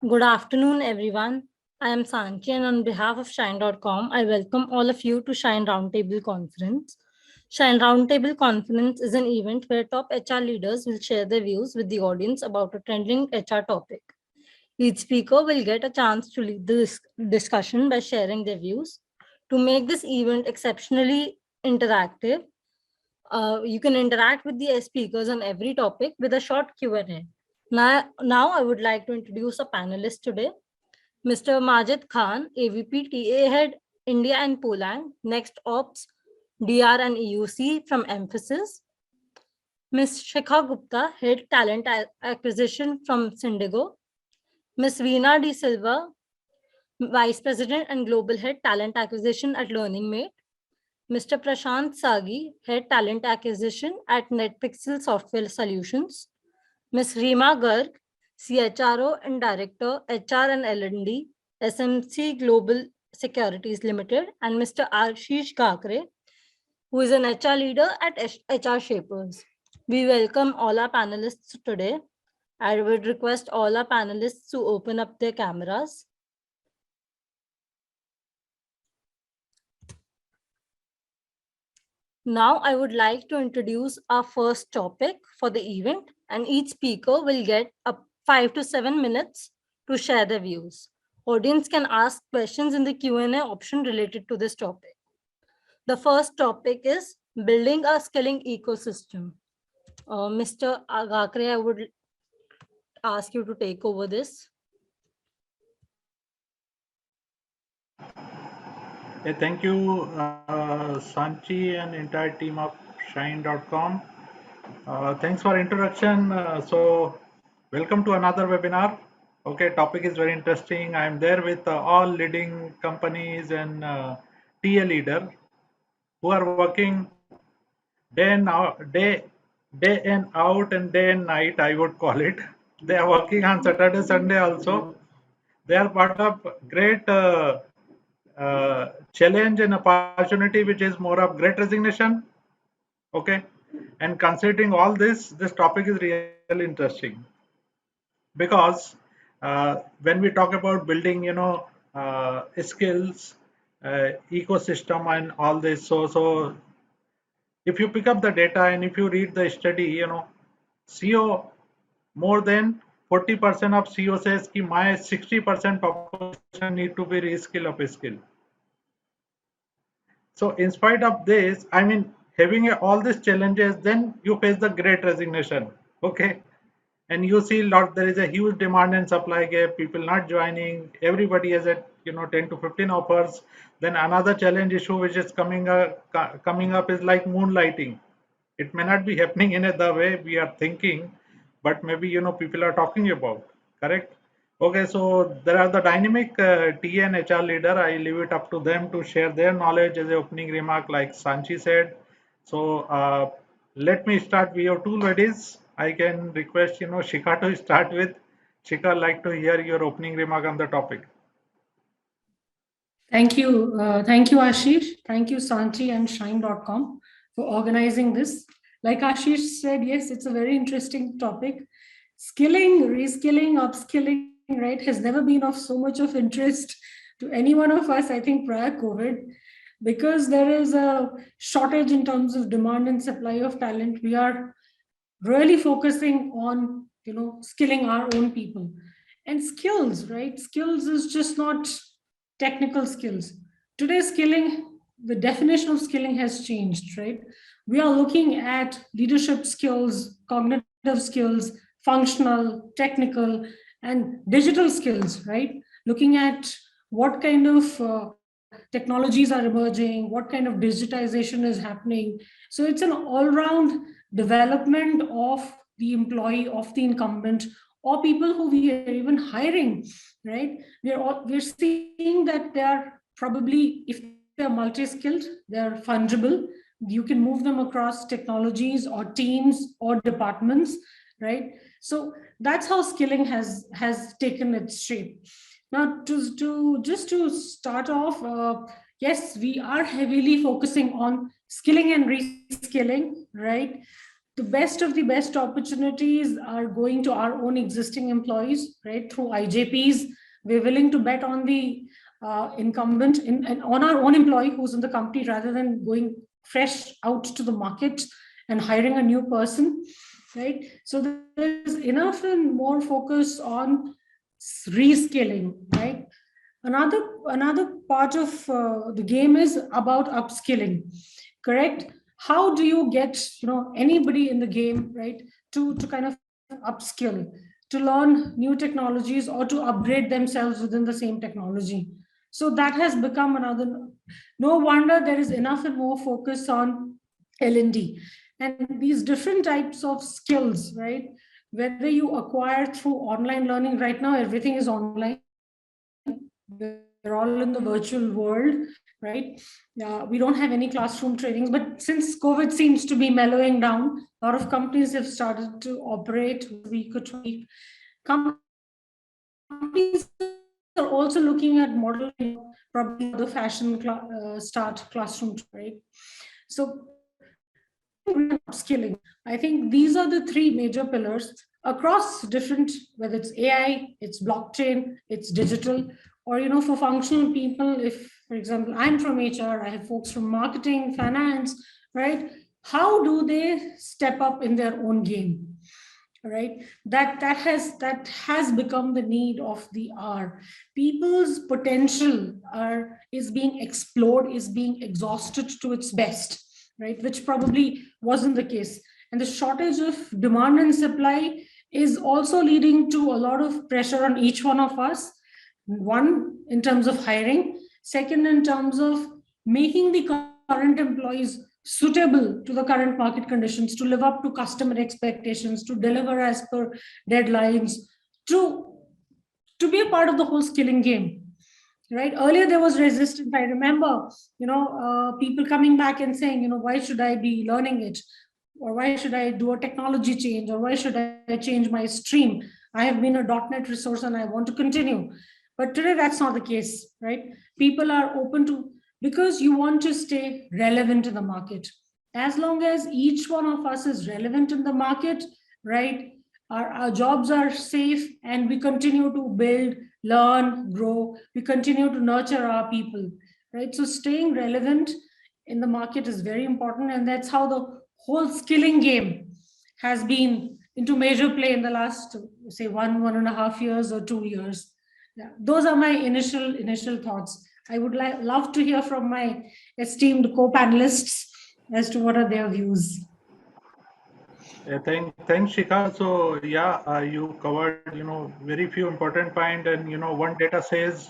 Good afternoon, everyone. I am Sanchi, and on behalf of Shine.com, I welcome all of you to Shine Roundtable Conference. Shine Roundtable Conference is an event where top HR leaders will share their views with the audience about a trending HR topic. Each speaker will get a chance to lead the discussion by sharing their views. To make this event exceptionally interactive, you can interact with the speakers on every topic with a short Q&A. Now I would like to introduce a panelist today. Mr. Majid Khan, AVP TA Head, India and Poland, Next Ops, DR and EUC from Emphasis. Ms. Shikha Gupta, Head Talent Acquisition from Syndigo. Ms. Veena D. Silva, Vice President and Global Head Talent Acquisition at Learning Mate. Mr. Prashant Sagi, Head Talent Acquisition at NetPixel Software Solutions. Ms. Reema Garg, CHRO and Director, HR and L&D, SMC Global Securities Limited, and Mr. Ashish Gakre, who is an HR leader at HR Shapers. We welcome all our panelists today. I would request all our panelists to open up their cameras. Now I would like to introduce our first topic for the event, and each speaker will get 5 to 7 minutes to share their views. Audience can ask questions in the Q&A option related to this topic. The first topic is building a skilling ecosystem. Mr. Agakre, I would ask you to take over this. Thank you, Sanchi and entire team of Shine.com. Thanks for introduction. Welcome to another webinar. Okay, topic is very interesting. I am there with all leading companies and TA leader who are working day in out and day and night. I would call it. They are working on Saturday, Sunday also. They are part of great challenge and opportunity, which is more of great resignation. Okay, and considering all this topic is really interesting because when we talk about building, skills, ecosystem, and all this. So if you pick up the data and if you read the study, CO more than 40% of CO says कि my 60% population need to be reskill of a skill. So in spite of this, I mean, having all these challenges, then you face the great resignation. Okay. And you see there is a huge demand and supply gap, people not joining, everybody has a 10 to 15 offers. Then another challenge issue which is coming up is like moonlighting. It may not be happening in the way we are thinking, but maybe people are talking about, correct? Okay, so there are the dynamic T and HR leader. I leave it up to them to share their knowledge as an opening remark, like Sanchi said. So let me start. We have two ladies. I can request Shikha to start with. Shikha, like to hear your opening remark on the topic. Thank you. Thank you, Ashish. Thank you, Sanchi and Shine.com for organizing this. Like Ashish said, yes, it's a very interesting topic. Skilling, reskilling, upskilling, right, has never been of so much of interest to any one of us, I think, prior COVID, because there is a shortage in terms of demand and supply of talent. We are really focusing on, skilling our own people. And skills, right? Skills is just not technical skills. Today, skilling, the definition of skilling has changed, right? We are looking at leadership skills, cognitive skills, functional, technical, and digital skills, right? Looking at what kind of technologies are emerging, what kind of digitization is happening. So it's an all-round development of the employee, of the incumbent, or people who we are even hiring, right? We're seeing that they are probably, if they're multi-skilled, they're fungible. You can move them across technologies or teams or departments, right? So that's how skilling has taken its shape. Now, to start off, yes, we are heavily focusing on skilling and reskilling, right? the best of the best opportunities are going to our own existing employees, right? Through IJPs, we're willing to bet on the incumbent and on our own employee who's in the company rather than going fresh out to the market and hiring a new person, right? So there's enough and more focus on reskilling, right? Another part of the game is about upskilling, correct? How do you get anybody in the game, right, to kind of upskill, to learn new technologies or to upgrade themselves within the same technology? So that has become another, no wonder there is enough and more focus on L&D and these different types of skills, right? Whether you acquire through online learning, right now everything is online, we're all in the virtual world, right? We don't have any classroom trainings, but since COVID seems to be mellowing down, a lot of companies have started to operate once a week or twice a week. Companies are also looking at modeling, probably the fashion start classroom training, right? So reskilling, reskilling, upskilling. I think these are the three major pillars across different, whether it's AI, it's blockchain, it's digital, or for functional people. If, for example, I'm from HR, I have folks from marketing, finance, right? How do they step up in their own game? Right, that has become the need of the hour. People's potential is being explored, is being exhausted to its best, right, which probably wasn't the case. And the shortage of demand and supply is also leading to a lot of pressure on each one of us. One, in terms of hiring. Second, in terms of making the current employees suitable to the current market conditions, to live up to customer expectations, to deliver as per deadlines, to to be a part of the whole skilling game, right? Earlier there was resistance. I remember, people coming back and saying, why should I be learning it, or why should I do a technology change, or why should I change my stream? I have been a .NET resource and I want to continue. But today that's not the case, right? People are open to, because you want to stay relevant in the market. As long as each one of us is relevant in the market, right, our jobs are safe and we continue to build, learn, grow, we continue to nurture our people, right? So staying relevant in the market is very important, and that's how the whole skilling game has been into major play in the last, say, 1.5 years or 2 years. Yeah, those are my initial thoughts. I would love to hear from my esteemed co-panelists as to what are their views. Thanks, Shikha. So yeah, you covered, very few important point, and one data says,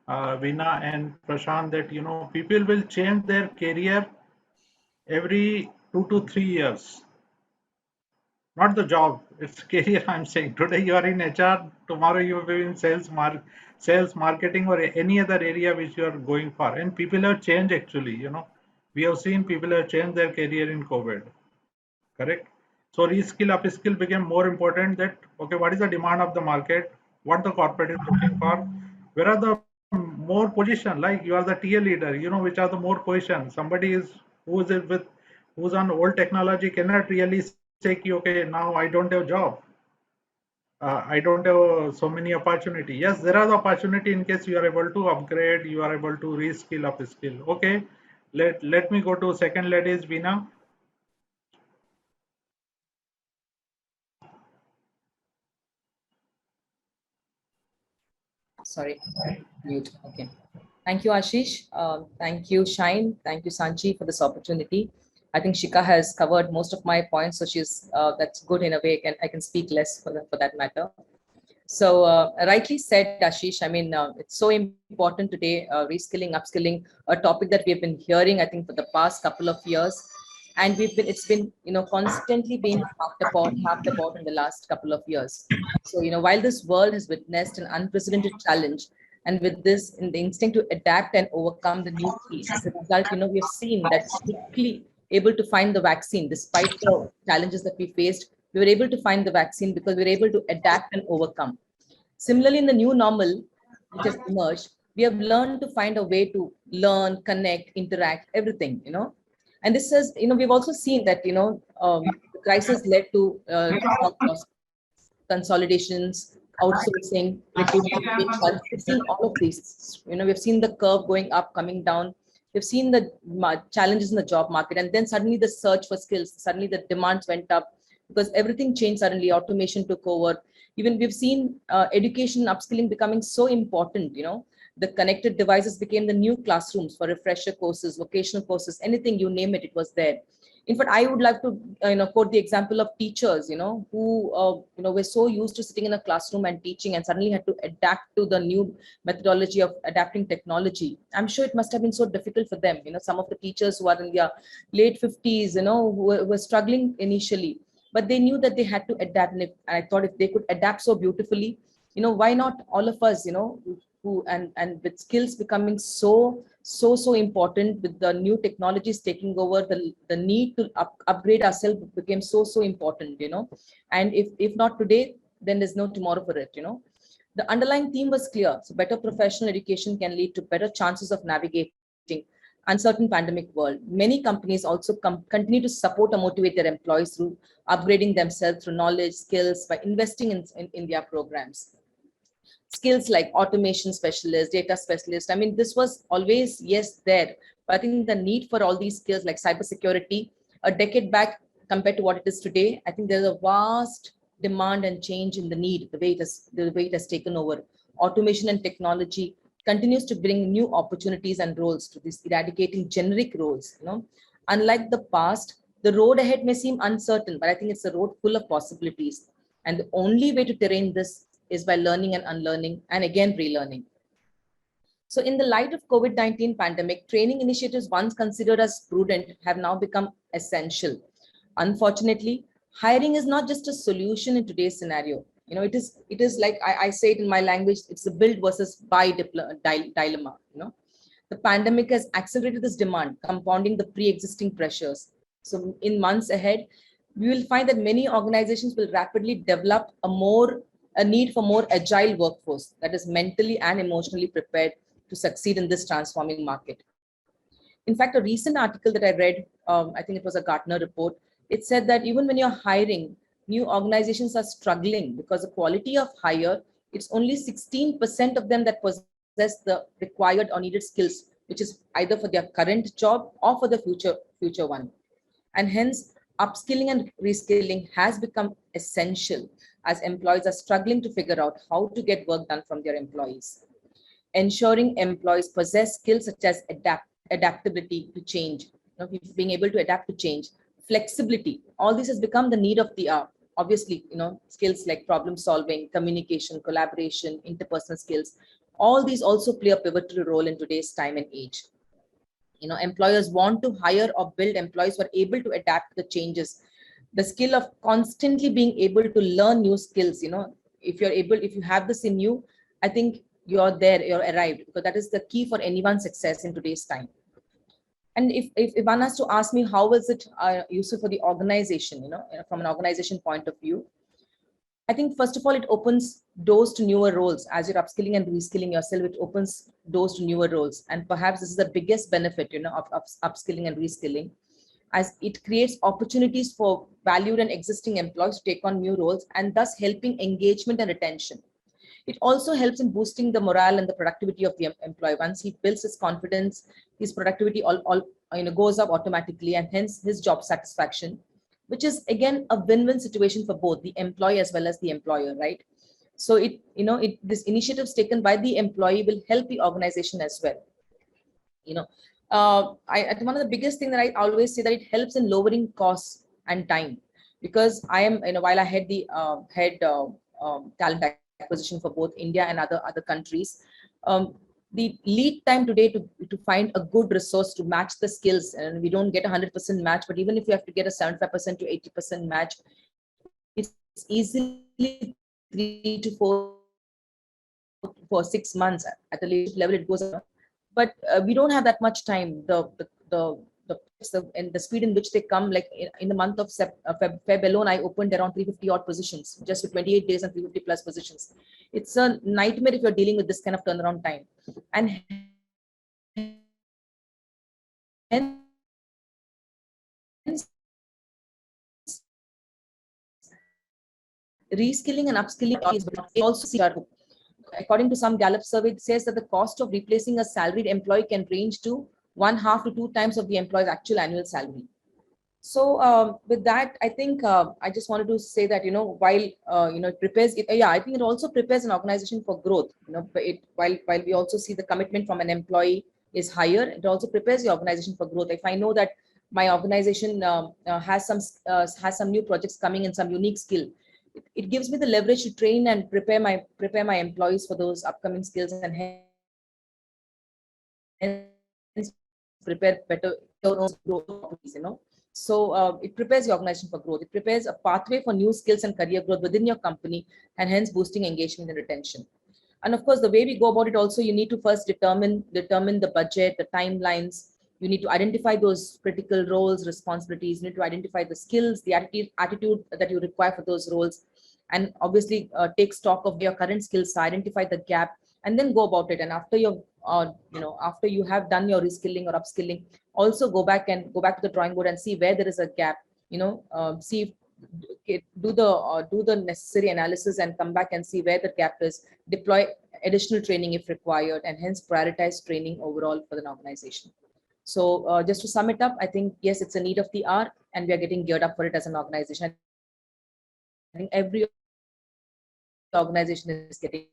Veena and Prashant, that people will change their career every 2 to 3 years. Not the job, it's career. I'm saying today you are in HR, tomorrow you will be in sales, marketing, or any other area which you are going for. And people have changed actually. We have seen people have changed their career in COVID. Correct. So reskill, upskill became more important. That okay, what is the demand of the market? What the corporate is looking for? Where are the more position? Like you are the tier leader. Which are the more positions? Somebody who is with who's on old technology cannot really say, okay, now I don't have job. I don't have so many opportunity. Yes, there are the opportunity in case you are able to upgrade, you are able to reskill, upskill. Okay, let me go to second ladies, Veena. Sorry, mute. Okay. Thank you, Ashish. Thank you, Shine. Thank you, Sanchi, for this opportunity. I think Shika has covered most of my points, so she's that's good in a way. I can speak less for that matter. So rightly said, Ashish. I mean, it's so important today. Reskilling, upskilling, a topic that we have been hearing, I think, for the past couple of years, and it's been constantly being harped about in the last couple of years. So while this world has witnessed an unprecedented challenge, and with this in the instinct to adapt and overcome the new keys, as a result, we have seen that quickly able to find the vaccine despite the challenges that we faced. We were able to find the vaccine because we were able to adapt and overcome. Similarly, in the new normal which has emerged, we have learned to find a way to learn, connect, interact, everything. And this is, we've also seen that, the The crisis led to job loss, consolidations, outsourcing, recruitment being challenged. We've seen all of these. We've seen the curve going up, coming down. We've seen the challenges in the job market, and then suddenly the search for skills, suddenly the demands went up because everything changed suddenly. Automation took over. Even we've seen education upskilling becoming so important. The connected devices became the new classrooms for refresher courses, vocational courses, anything you name it, it was there. In fact, I would like to quote the example of teachers who were so used to sitting in a classroom and teaching, and suddenly had to adapt to the new methodology of adapting technology. I'm sure it must have been so difficult for them. Some of the teachers who are in their late 50s, who were struggling initially, but they knew that they had to adapt. And I thought, if they could adapt so beautifully, why not all of us, who and with skills becoming so important, with the new technologies taking over, the need to upgrade ourselves became so important. And if not today, then there's no tomorrow for it. The underlying theme was clear. So better professional education can lead to better chances of navigating uncertain pandemic world. Many companies also continue to support or motivate their employees through upgrading themselves through knowledge, skills, by investing in their programs. Skills like automation specialist, data specialist. I mean, this was always, yes, there. But I think the need for all these skills like cybersecurity, a decade back compared to what it is today, I think there's a vast demand and change in the need, the way it has taken over. Automation and technology continues to bring new opportunities and roles to this, eradicating generic roles. Unlike the past, the road ahead may seem uncertain, but I think it's a road full of possibilities. And the only way to terrain this is by learning and unlearning and again relearning. So in the light of COVID-19 pandemic, training initiatives once considered as prudent have now become essential. Unfortunately, hiring is not just a solution in today's scenario. It is like I say it in my language, it's a build versus buy dilemma. The pandemic has accelerated this demand, compounding the pre-existing pressures. So in months ahead, we will find that many organizations will rapidly develop a need for more agile workforce that is mentally and emotionally prepared to succeed in this transforming market. In fact, a recent article that I read, I think it was a Gartner report, it said that even when you're hiring, new organizations are struggling because the quality of hire, it's only 16% of them that possess the required or needed skills, which is either for their current job or for the future one. And hence, upskilling and reskilling has become essential as employees are struggling to figure out how to get work done from their employees. Ensuring employees possess skills such as adaptability to change, being able to adapt to change, flexibility, all this has become the need of the hour. Obviously, skills like problem solving, communication, collaboration, interpersonal skills, all these also play a pivotal role in today's time and age. Employers want to hire or build employees who are able to adapt to the changes. The skill of constantly being able to learn new skills, if you have this in you, I think you're arrived, because that is the key for anyone's success in today's time. And if one has to ask me, how is it useful for the organization, from an organization point of view, I think first of all, it opens doors to newer roles. As you're upskilling and reskilling yourself, it opens doors to newer roles. And perhaps this is the biggest benefit, of upskilling and reskilling, as it creates opportunities for valued and existing employees to take on new roles, and thus helping engagement and retention. It also helps in boosting the morale and the productivity of the employee. Once he builds his confidence, his productivity all goes up automatically, and hence his job satisfaction, which is again a win-win situation for both the employee as well as the employer, right? So this initiatives taken by the employee will help the organization as well. One of the biggest thing that I always say, that it helps in lowering costs and time, because I am, while I had the head talent acquisition for both India and other countries, the lead time today to find a good resource to match the skills, and we don't get 100% match, but even if you have to get a 75% to 80% match, it's easily 3 to 4 6 months. At the leadership level, it goes up, but we don't have that much time. And the speed in which they come, like in the month of Feb alone, I opened around 350 odd positions just with 28 days and 350 plus positions. It's a nightmare if you're dealing with this kind of turnaround time. And hence, reskilling and upskilling is also CRO. According to some Gallup survey, it says that the cost of replacing a salaried employee can range to 1/2 to 2 times of the employee's actual annual salary. So with that, I think I just wanted to say that, while it prepares it, yeah, I think it also prepares an organization for growth. But while we also see the commitment from an employee is higher, it also prepares the organization for growth. If I know that my organization has some new projects coming in, some unique skill, it gives me the leverage to train and prepare my employees for those upcoming skills, and hence prepare better growth opportunities. So it prepares the organization for growth. It prepares a pathway for new skills and career growth within your company, and hence boosting engagement and retention. And of course, the way we go about it also, you need to first determine the budget, the timelines. You need to identify those critical roles, responsibilities. You need to identify the skills, the attitude that you require for those roles, and obviously take stock of your current skills, identify the gap, and then go about it. And after you have done your reskilling or upskilling, also go back to the drawing board and see where there is a gap. See, do the necessary analysis and come back and see where the gap is. Deploy additional training if required, and hence prioritize training overall for the organization. So just to sum it up, I think yes, it's a need of the hour, and we are getting geared up for it as an organization. I think every organization is getting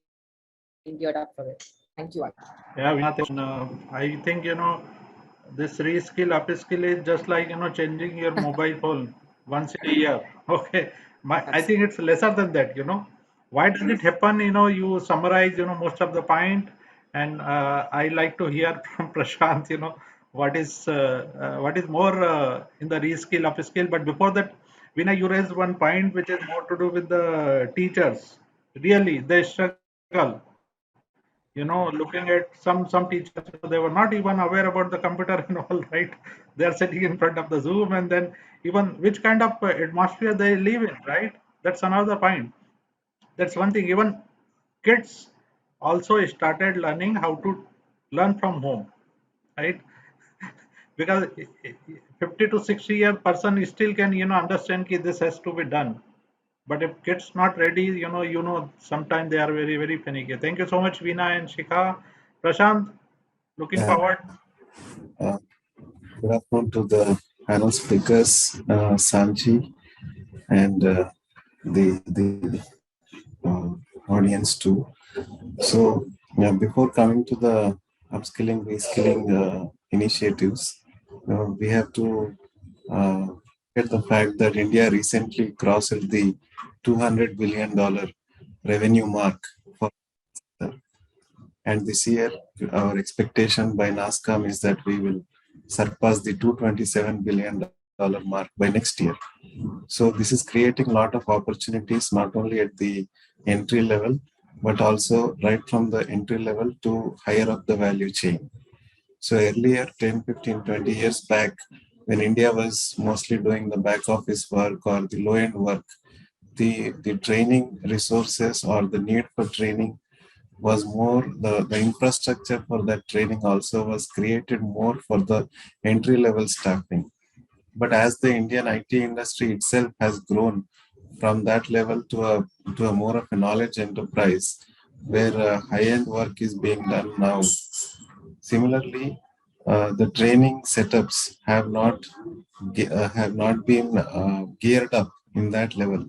geared up for it. Thank you, Akash. Yeah, I think this reskill upskill is just like changing your mobile phone once in a year. Okay, I think it's lesser than that. Why does it happen? You summarize most of the point, and I like to hear from Prashant. What is more in the reskill upskill. But before that, Veena, you raised one point which is more to do with the teachers. Really, they struggle. Looking at some teachers, they were not even aware about the computer and all, right? They are sitting in front of the Zoom, and then even which kind of atmosphere they live in, right? That's another point. That's one thing. Even kids also started learning how to learn from home, right? Because 50 to 60-year person still can understand that this has to be done. But if kids not ready, sometimes they are very, very finicky. Thank you so much, Veena and Shikha. Prashant, looking Yeah, forward. uh, good afternoon to the panel speakers, Sanchi, and the audience too. So, yeah, before coming to the upskilling, reskilling initiatives, we have to uh, get the fact that India recently crossed the $200 billion revenue mark for. And this year, our expectation by NASCOM is that we will surpass the $227 billion mark by next year. So this is creating a lot of opportunities, not only at the entry level, but also right from the entry level to higher up the value chain. So earlier, 10, 15, 20 years back, when India was mostly doing the back office work or the low end work, the training resources or the need for training was more, the infrastructure for that training also was created more for the entry level staffing. But as the Indian IT industry itself has grown from that level to a more of a knowledge enterprise where high end work is being done now. Similarly, the training setups have not been geared up in that level.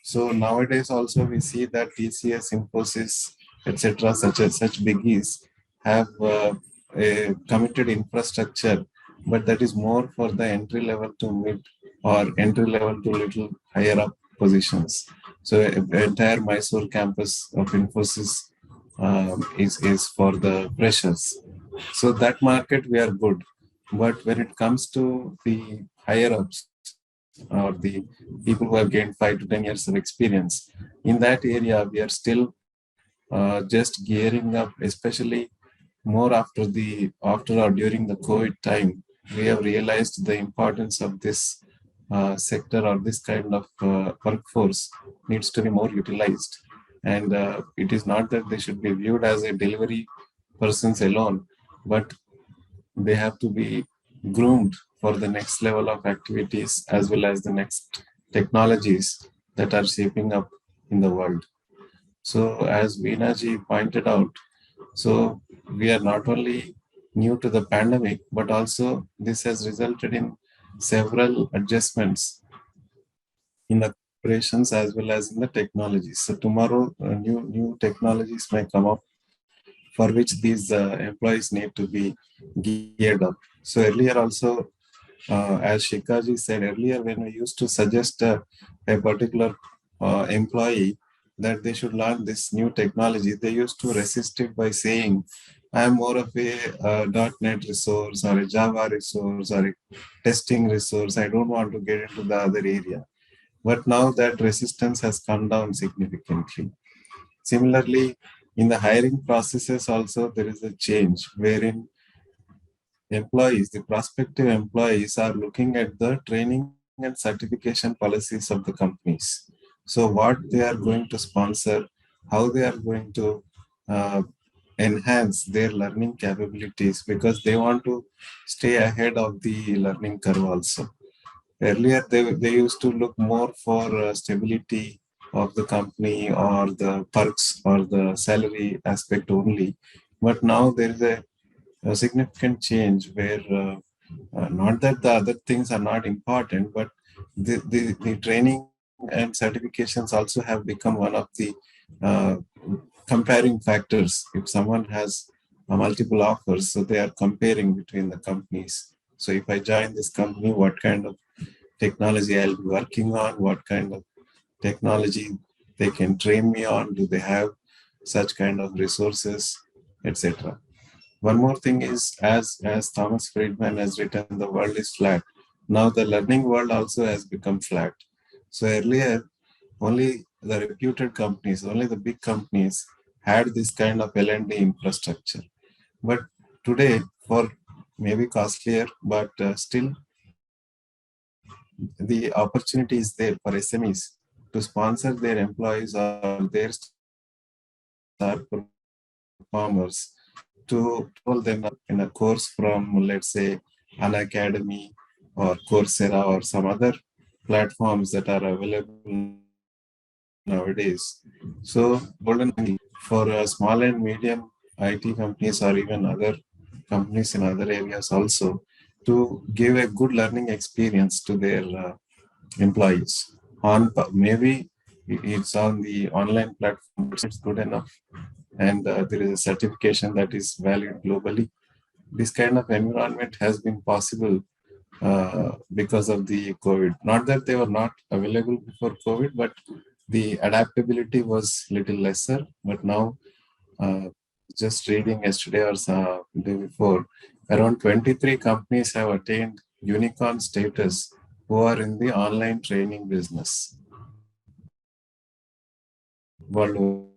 So nowadays also we see that TCS, Infosys, etc., such biggies have a committed infrastructure, but that is more for the entry level to mid or entry level to little higher up positions. So entire Mysore campus of Infosys is for the freshers. So that market we are good, but when it comes to the higher ups or the people who have gained 5 to 10 years of experience, in that area we are still just gearing up, especially more after or during the COVID time. We have realized the importance of this sector or this kind of workforce needs to be more utilized. And it is not that they should be viewed as a delivery persons alone, but they have to be groomed for the next level of activities as well as the next technologies that are shaping up in the world. So as Veena pointed out, so we are not only new to the pandemic, but also this has resulted in several adjustments in the operations as well as in the technologies. So tomorrow, new technologies may come up for which these employees need to be geared up. So earlier also, as Shikaji said earlier, when we used to suggest a particular employee that they should learn this new technology, they used to resist it by saying, I'm more of a .NET resource or a Java resource or a testing resource. I don't want to get into the other area. But now that resistance has come down significantly. Similarly, in the hiring processes also, there is a change wherein employees, the prospective employees are looking at the training and certification policies of the companies. So what they are going to sponsor, how they are going to uh, enhance their learning capabilities because they want to stay ahead of the learning curve also. Earlier, they used to look more for stability of the company or the perks or the salary aspect only. But now there is a significant change where not that the other things are not important, but the training and certifications also have become one of the uh, comparing factors. If someone has multiple offers, so they are comparing between the companies. So if I join this company, what kind of technology I'll be working on, what kind of technology they can train me on, do they have such kind of resources, etc. One more thing is, as Thomas Friedman has written, the world is flat. Now the learning world also has become flat. So earlier, only the reputed companies, only the big companies had this kind of L&D infrastructure. But today, for maybe costlier, but still the opportunity is there for SMEs to sponsor their employees or their star performers to enroll them in a course from, let's say, an academy or Coursera or some other platforms that are available nowadays. So golden opportunity for small and medium IT companies or even other companies in other areas also to give a good learning experience to their employees. Maybe it's on the online platform, but still it's good enough. And there is a certification that is valid globally. This kind of environment has been possible because of the COVID. Not that they were not available before COVID, but the adaptability was little lesser. But now, uh, just reading yesterday or day before, around 23 companies have attained unicorn status who are in the online training business worldwide.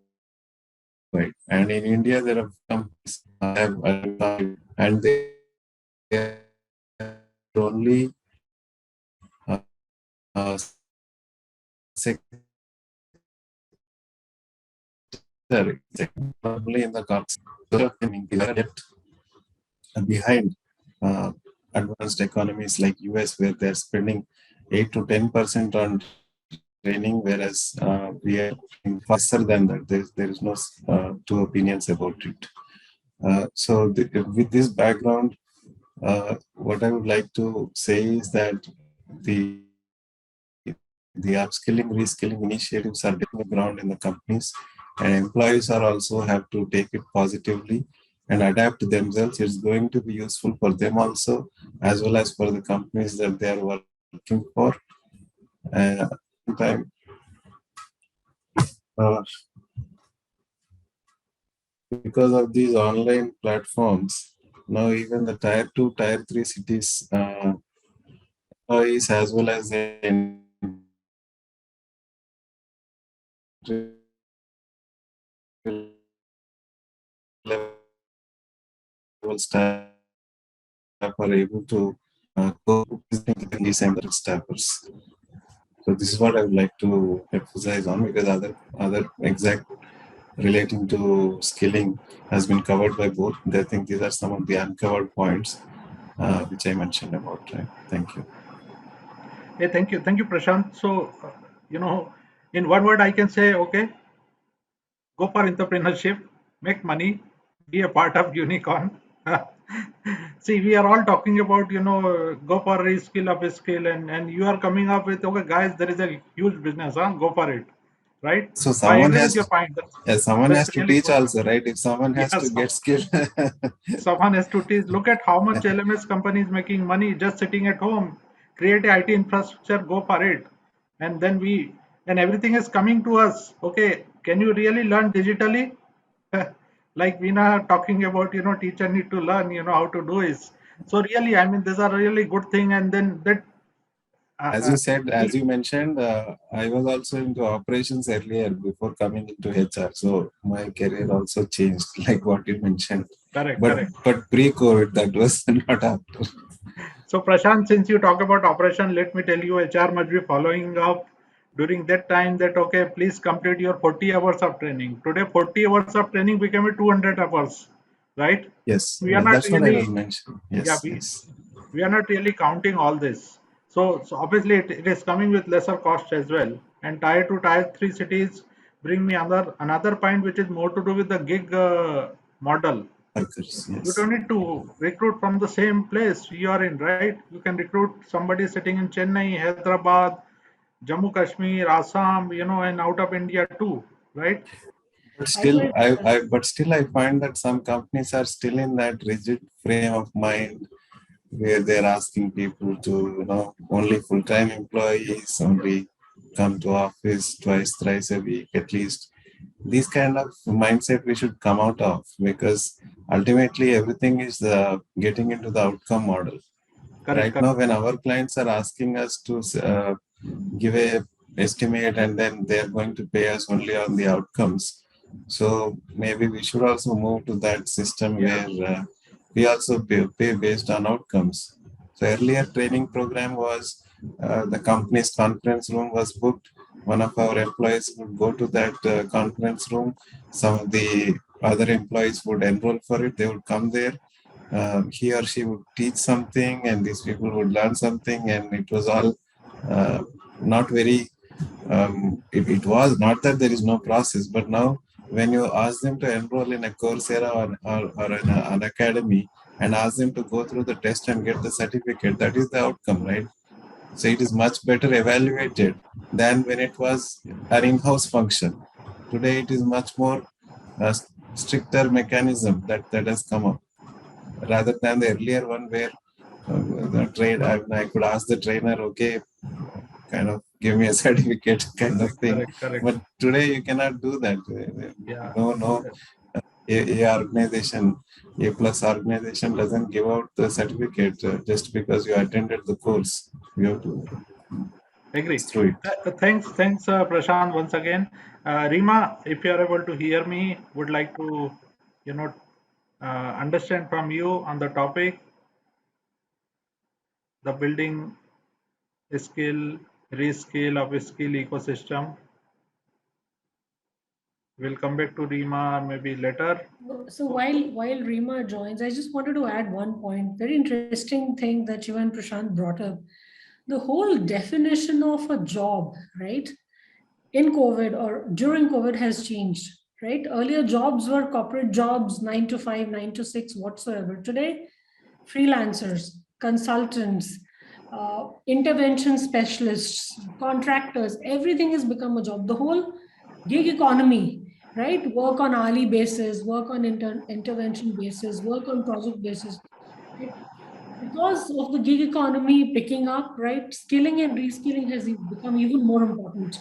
And in India, there are companies have and they are only sector only in the corporate. They are yet behind uh, advanced economies like US, where they're spending 8 to 10% on training, whereas we are faster than that. There is no two opinions about it. With this background, what I would like to say is that the upskilling, reskilling initiatives are taking ground in the companies, and employees are also have to take it positively and adapt themselves. It's going to be useful for them also, as well as for the companies that they are working for. Time, uh, because of these online platforms, now even the tier 2, tier 3 cities employees as well as the entry level staff are able to cope these staffers. So this is what I would like to emphasize on, because other exact relating to skilling has been covered by both. I think these are some of the uncovered points which I mentioned about. Right? Thank you. Hey, thank you, Prashant. So, you know, In one word, I can say, okay, go for entrepreneurship, make money, be a part of unicorn. See, we are all talking about, go for reskill of a skill, and you are coming up with, okay, guys, there is a huge business, huh? Go for it, right? So So I someone agree with your has, point. yeah, someone has That's to really teach good. also, right? If someone has Yes, to get skill. someone has to teach. Look at how much LMS companies making money just sitting at home. Create a IT infrastructure, go for it, and then and everything is coming to us. Okay, can you really learn digitally? Like Veena talking about, teacher need to learn, how to do is. So really, I mean, these are really good thing. And then that uh, As uh, you said, as we- you mentioned, I was also into operations earlier before coming into HR. So my career also changed, like what you mentioned. correct, But correct. pre-COVID, that was not after. So Prashant, since you talk about operation, let me tell you, HR must be following up during that time that, okay, please complete your 40 hours of training. Today, 40 hours of training became a 200 hours, right? Yes, We are yes, not that's what I was really, mentioning. yeah, Yes, yes. we are not really counting all this. So obviously it is coming with lesser cost as well. And tier 2, tier 3 cities bring me another point which is more to do with the gig model. Workers, You yes. don't need to recruit from the same place you are in, right? You can recruit somebody sitting in Chennai, Hyderabad, Jammu Kashmir, Assam, and out of India too, right? But still, Likewise, I find that some companies are still in that rigid frame of mind where they're asking people to, only full-time employees, only come to office twice, thrice a week at least. These kind of mindset we should come out of, because ultimately everything is getting into the outcome model. Correct, Right correct, now, when our clients are asking us to give a estimate and then they're going to pay us only on the outcomes. So maybe we should also move to that system yeah, where we also pay based on outcomes. So earlier training program was the company's conference room was booked. One of our employees would go to that conference room. Some of the other employees would enroll for it. They would come there. He or she would teach something, and these people would learn something, and it was all not very it was not that there is no process, but now when you ask them to enroll in a Coursera or an academy and ask them to go through the test and get the certificate, that is the outcome, right? So it is much better evaluated than when it was an in-house function. Today it is much more stricter mechanism that has come up rather than the earlier one where I could ask the trainer, okay, kind of give me a certificate kind of correct, thing. correct, correct. But today you cannot do that. Yeah. No, a organization, A plus organization doesn't give out the certificate just because you attended the course. You have to Agree. through it. Thanks, Prashant, once again. Rima, if you are able to hear me, would like to, you know, understand from you on the topic, the building skill, reskill of a skill ecosystem. We'll come back to Rima maybe later. so while Rima joins, I just wanted to add one point. Very interesting thing that you and Prashant brought up. The whole definition of a job, right? In COVID or during COVID has changed, right? Earlier jobs were corporate jobs, 9 to 5, 9 to 6, whatsoever. Today, freelancers, consultants, intervention specialists, contractors, everything has become a job. The whole gig economy, right? Work on hourly basis, work on intervention basis, work on project basis. Right? Because of the gig economy picking up, right? Skilling and reskilling has become even more important,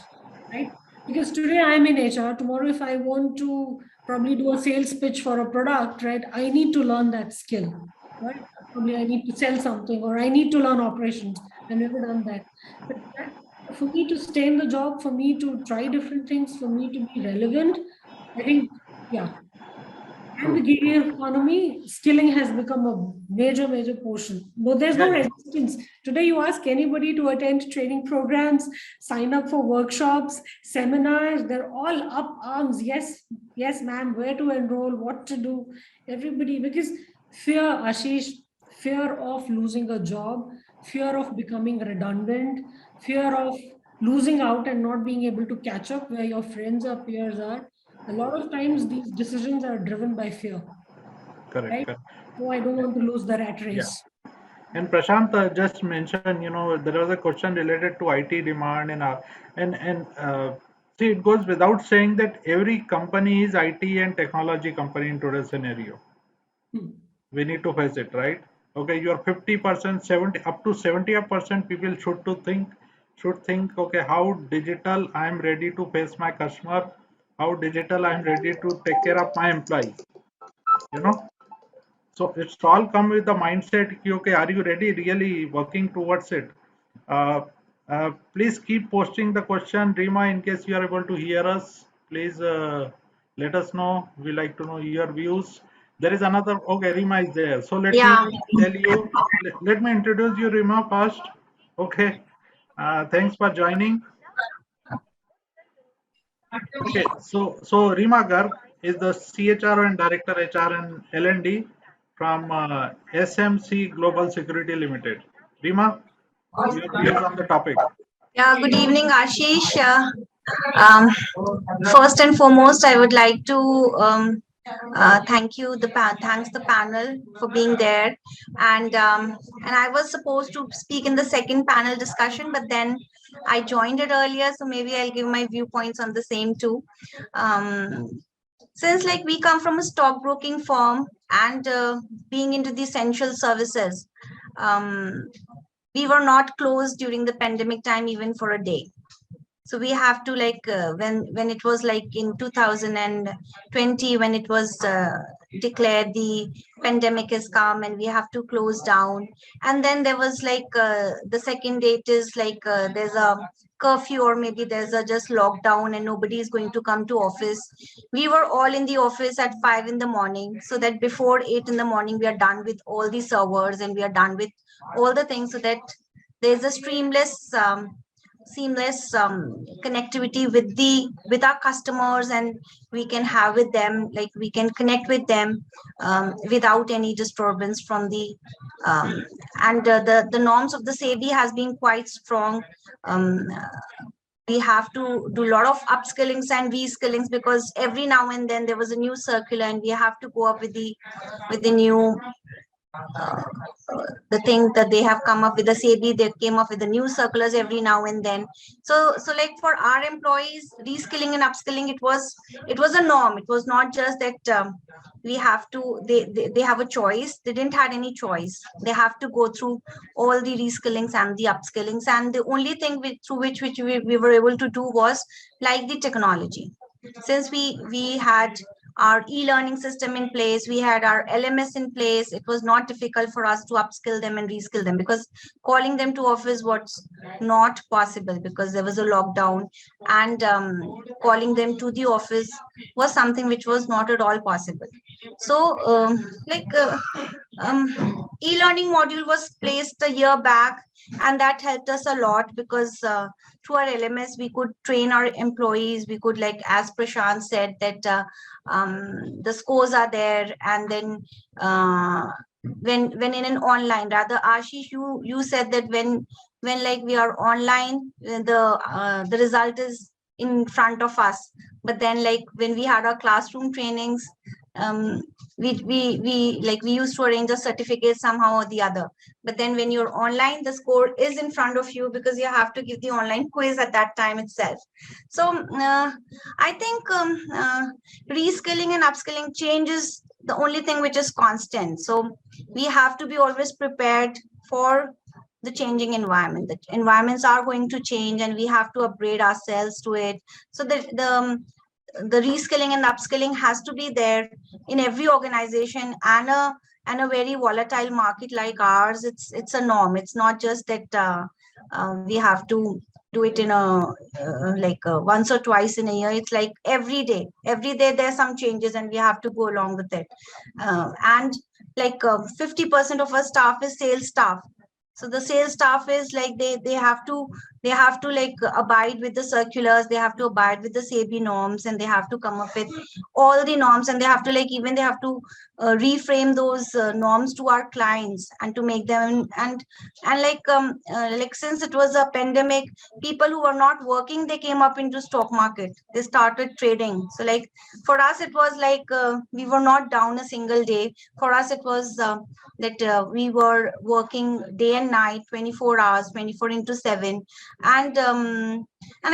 right? Because today I'm in HR, tomorrow if I want to probably do a sales pitch for a product, right? I need to learn that skill, right? Probably I need to sell something or I need to learn operations. I've never done that. But for me to stay in the job, for me to try different things, for me to be relevant, I think, yeah, and the True, gig true. economy, skilling has become a major portion. No, there's Yeah, no yeah. resistance. Today, you ask anybody to attend training programs, sign up for workshops, seminars, they're all up arms. Yes, yes, ma'am, where to enroll, what to do. Everybody, because fear, Ashish, fear of losing a job, fear of becoming redundant, fear of losing out and not being able to catch up where your friends or peers are. A lot of times these decisions are driven by fear, Correct, right? correct. So I don't want to lose the rat Yeah. race. And Prashant just mentioned, there was a question related to IT demand and see, it goes without saying that every company is IT and technology company in today's scenario. Hmm. We need to face it, right? Okay, you are 50%, 70, up to 70% people should think, okay, how digital I am ready to face my customer, how digital I am ready to take care of my employees, you know. So it's all come with the mindset, okay, are you ready really working towards it? Uh, please keep posting the question, Rima, in case you are able to hear us. Please let us know. We like to know your views. There is another, okay, Rima is there. So let me Yeah. tell you, let me introduce you, Rima, first. Okay. Thanks for joining. Okay, so Rima Garg is the CHRO and Director HR and L&D from SMC Global Security Limited. Rima, your views on the topic. Yeah. Good evening, Ashish. Um, First and foremost, I would like to thank you, thanks the panel for being there, and I was supposed to speak in the second panel discussion, but then I joined it earlier, so maybe I'll give my viewpoints on the same too. Um, since like we come from a stockbroking firm and being into the essential services, um, we were not closed during the pandemic time even for a day. So we have to like when it was like in 2020 when it was declared the pandemic has come and we have to close down, and then there was like the second date is like there's a curfew or maybe there's a just lockdown and nobody is going to come to office. We were all in the office at 5 in the morning so that before 8 in the morning we are done with all the servers and we are done with all the things so that there's a seamless connectivity with our customers, and we can have with them like we can connect with them without any disturbance from the and the norms of the SEBI has been quite strong. um, we have to do a lot of upskillings and reskillings because every now and then there was a new circular and we have to go up with the new uh, the thing that they have come up with the SEBI, they came up with the new circulars every now and then. So like for our employees, reskilling and upskilling, it was a norm. It was not just that we have to they have a choice. They didn't had any choice. They have to go through all the reskillings and the upskillings, and the only thing through which we were able to do was like the technology. Since we had our e-learning system in place, we had our LMS in place, it was not difficult for us to upskill them and reskill them because calling them to office was not possible because there was a lockdown, and calling them to the office was something which was not at all possible. So e-learning module was placed a year back, and that helped us a lot because through our LMS we could train our employees. We could, like as Prashant said, that the scores are there, and then when in an online, rather Ashish, you said that when like we are online, the result is in front of us, but then like when we had our classroom trainings, um we used to arrange a certificate somehow or the other, but then when you're online the score is in front of you because you have to give the online quiz at that time itself. So I think reskilling and upskilling change is the only thing which is constant. So we have to be always prepared for the changing environment. The environments are going to change and we have to upgrade ourselves to it. So the reskilling and upskilling has to be there in every organization, and a very volatile market like ours. It's a norm. It's not just that we have to do it in a once or twice in a year. It's like every day there's some changes and we have to go along with it. And like 50% of our staff is sales staff. So the sales staff is like they they have to like abide with the circulars, they have to abide with the SEBI norms, and they have to come up with all the norms, and they have to like even they have to reframe those norms to our clients and to make them, and like since it was a pandemic, people who were not working, they came up into stock market, they started trading. So like for us it was like we were not down a single day. For us it was that we were working day and night, 24 hours, 24 into 7. And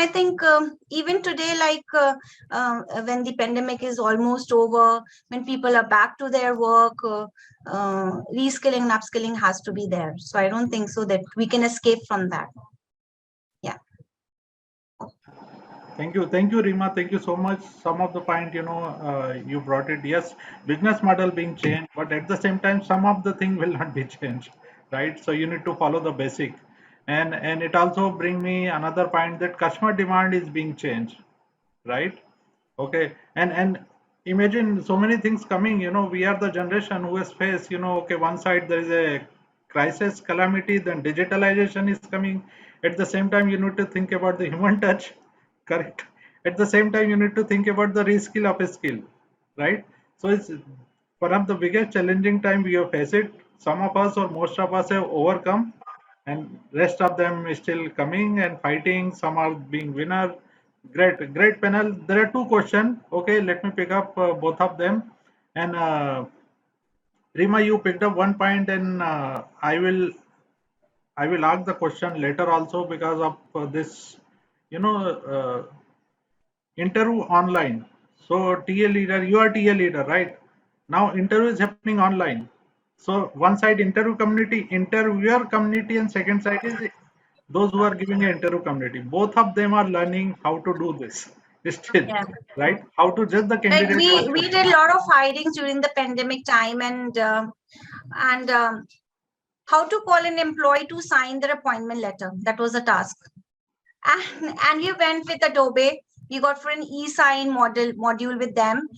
I think even today, like when the pandemic is almost over, when people are back to their work, reskilling and upskilling has to be there. So I don't think so that we can escape from that. Yeah. Thank you, Rima. Thank you so much. Some of the point, you brought it. Yes, business model being changed, but at the same time, some of the thing will not be changed, right? So you need to follow the basic, and it also bring me another point that customer demand is being changed, right? Okay, and imagine so many things coming. We are the generation who has faced. Okay, one side there is a crisis, calamity, then digitalization is coming. At the same time, you need to think about the human touch, correct? At the same time, you need to think about the reskill of a skill, right? So it's one of the biggest challenging time we have faced it. Some of us or most of us have overcome, and rest of them is still coming and fighting. Some are being winner. Great panel. There are two questions. Okay, let me pick up both of them. And Rima, you picked up one point, and I will ask the question later also because of this. You know, interview online. So TA leader, you are TA leader, right? Now interview is happening online. So one side interview community, interviewer community, and second side is those who are giving an interview community. Both of them are learning how to do this still, Yeah. right? How to judge the Like candidate. we did a lot of firings during the pandemic time, and how to call an employee to sign their appointment letter. That was a task. And we went with Adobe. We got for an e-sign module with them,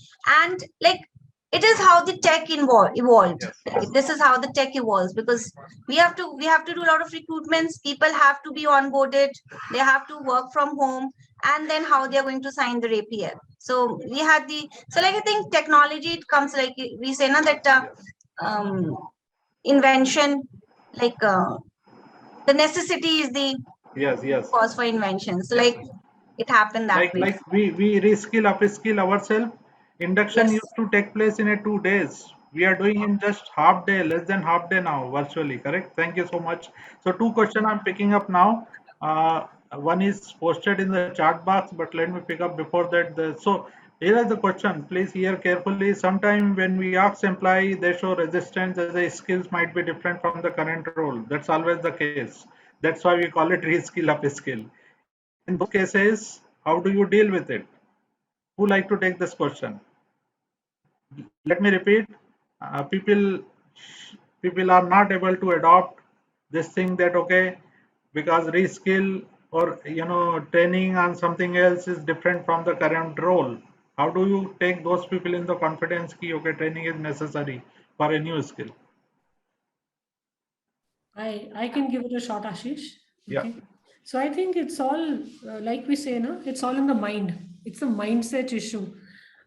and like it is how the tech evolved. Yes, Like, this is how the tech evolves, because we have to do a lot of recruitments. People have to be onboarded. They have to work from home, and then how they are going to sign the APL. So we had the so like I think technology, it comes like we say now that um, invention, like the necessity is the yes. cause for invention. So like it happened that way. Like we reskill upskill ourselves. Induction Yes. used to take place in a 2 days. We are doing in just half day, less than half day now, virtually. Correct. Thank you so much. So two question I'm picking up now. One is posted in the chat box, but let me pick up before that. So here is the question. Please hear carefully. Sometime when we ask employee, they show resistance as a skills might be different from the current role. That's always the case. That's why we call it reskill upskill. In those cases, how do you deal with it? Who like to take this question? Let me repeat. People are not able to adopt this thing that okay, because reskill or training on something else is different from the current role. How do you take those people in the confidence key? Okay, training is necessary for a new skill. I can give it a shot, Ashish. Yeah. Okay. So I think it's all like we say, no, it's all in the mind. It's a mindset issue.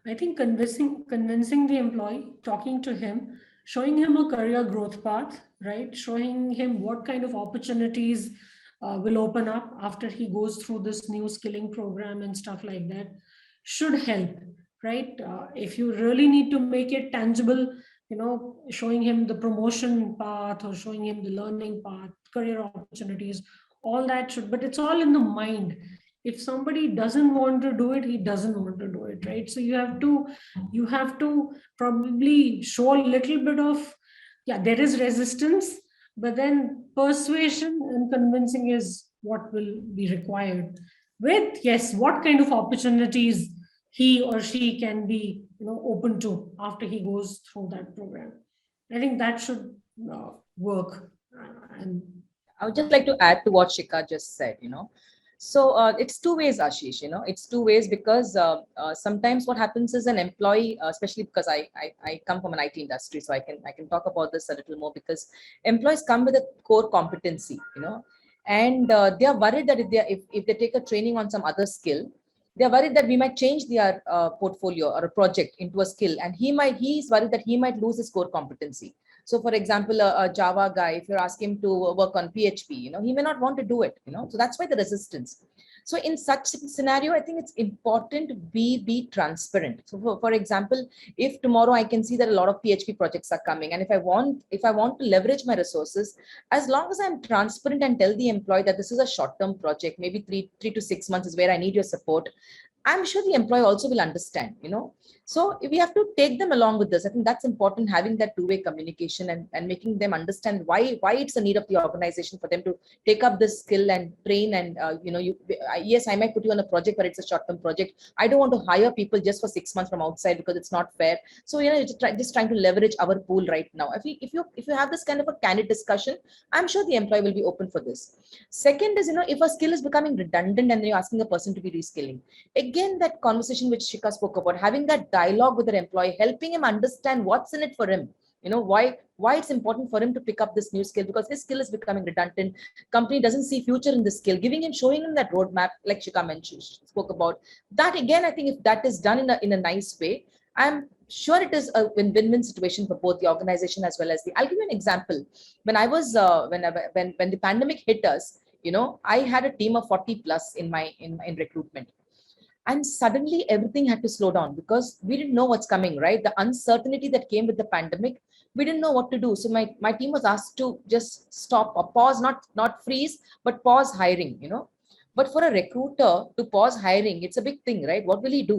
I think convincing the employee, talking to him, showing him a career growth path, right? Showing him what kind of opportunities will open up after he goes through this new skilling program and stuff like that should help, right? If you really need to make it tangible, showing him the promotion path or showing him the learning path, career opportunities, all that should, but it's all in the mind. If somebody doesn't want to do it, he doesn't want to do it, right? So you have to probably show a little bit of, yeah, there is resistance, but then persuasion and convincing is what will be required. With, yes, what kind of opportunities he or she can be open to after he goes through that program. I think that should work. And I would just like to add to what Shika just said. So it's two ways, Ashish. It's two ways because sometimes what happens is an employee, especially because I come from an IT industry, so I can talk about this a little more because employees come with a core competency. and they are worried that if they take a training on some other skill, they are worried that we might change their portfolio or a project into a skill, and he's worried that he might lose his core competency. So for example, a Java guy, if you're asking him to work on PHP, he may not want to do it, so that's why the resistance. So in such scenario, I think it's important to be transparent. So for example, if tomorrow I can see that a lot of PHP projects are coming, and if I want to leverage my resources, as long as I'm transparent and tell the employee that this is a short-term project, maybe three to 6 months is where I need your support, I'm sure the employee also will understand, So we have to take them along with this. I think that's important, having that two-way communication and making them understand why it's a need of the organization for them to take up this skill and train. And, yes, I might put you on a project, but it's a short-term project. I don't want to hire people just for 6 months from outside because it's not fair. So, just trying to leverage our pool right now. If you have this kind of a candid discussion, I'm sure the employee will be open for this. Second is, if a skill is becoming redundant and you're asking a person to be reskilling, again, that conversation which Shika spoke about, having that dialogue with their employee, helping him understand what's in it for him, why it's important for him to pick up this new skill, because his skill is becoming redundant. Company doesn't see future in this skill, showing him that roadmap, like Shika mentioned, spoke about. That again, I think if that is done in a nice way, I'm sure it is a win-win situation for both the organization as well as the. I'll give you an example. When I was when the pandemic hit us, I had a team of 40 plus in recruitment. And suddenly everything had to slow down because we didn't know what's coming, right? The uncertainty that came with the pandemic, we didn't know what to do. So my team was asked to just stop or pause, not freeze, but pause hiring, But for a recruiter to pause hiring, it's a big thing, right? What will he do?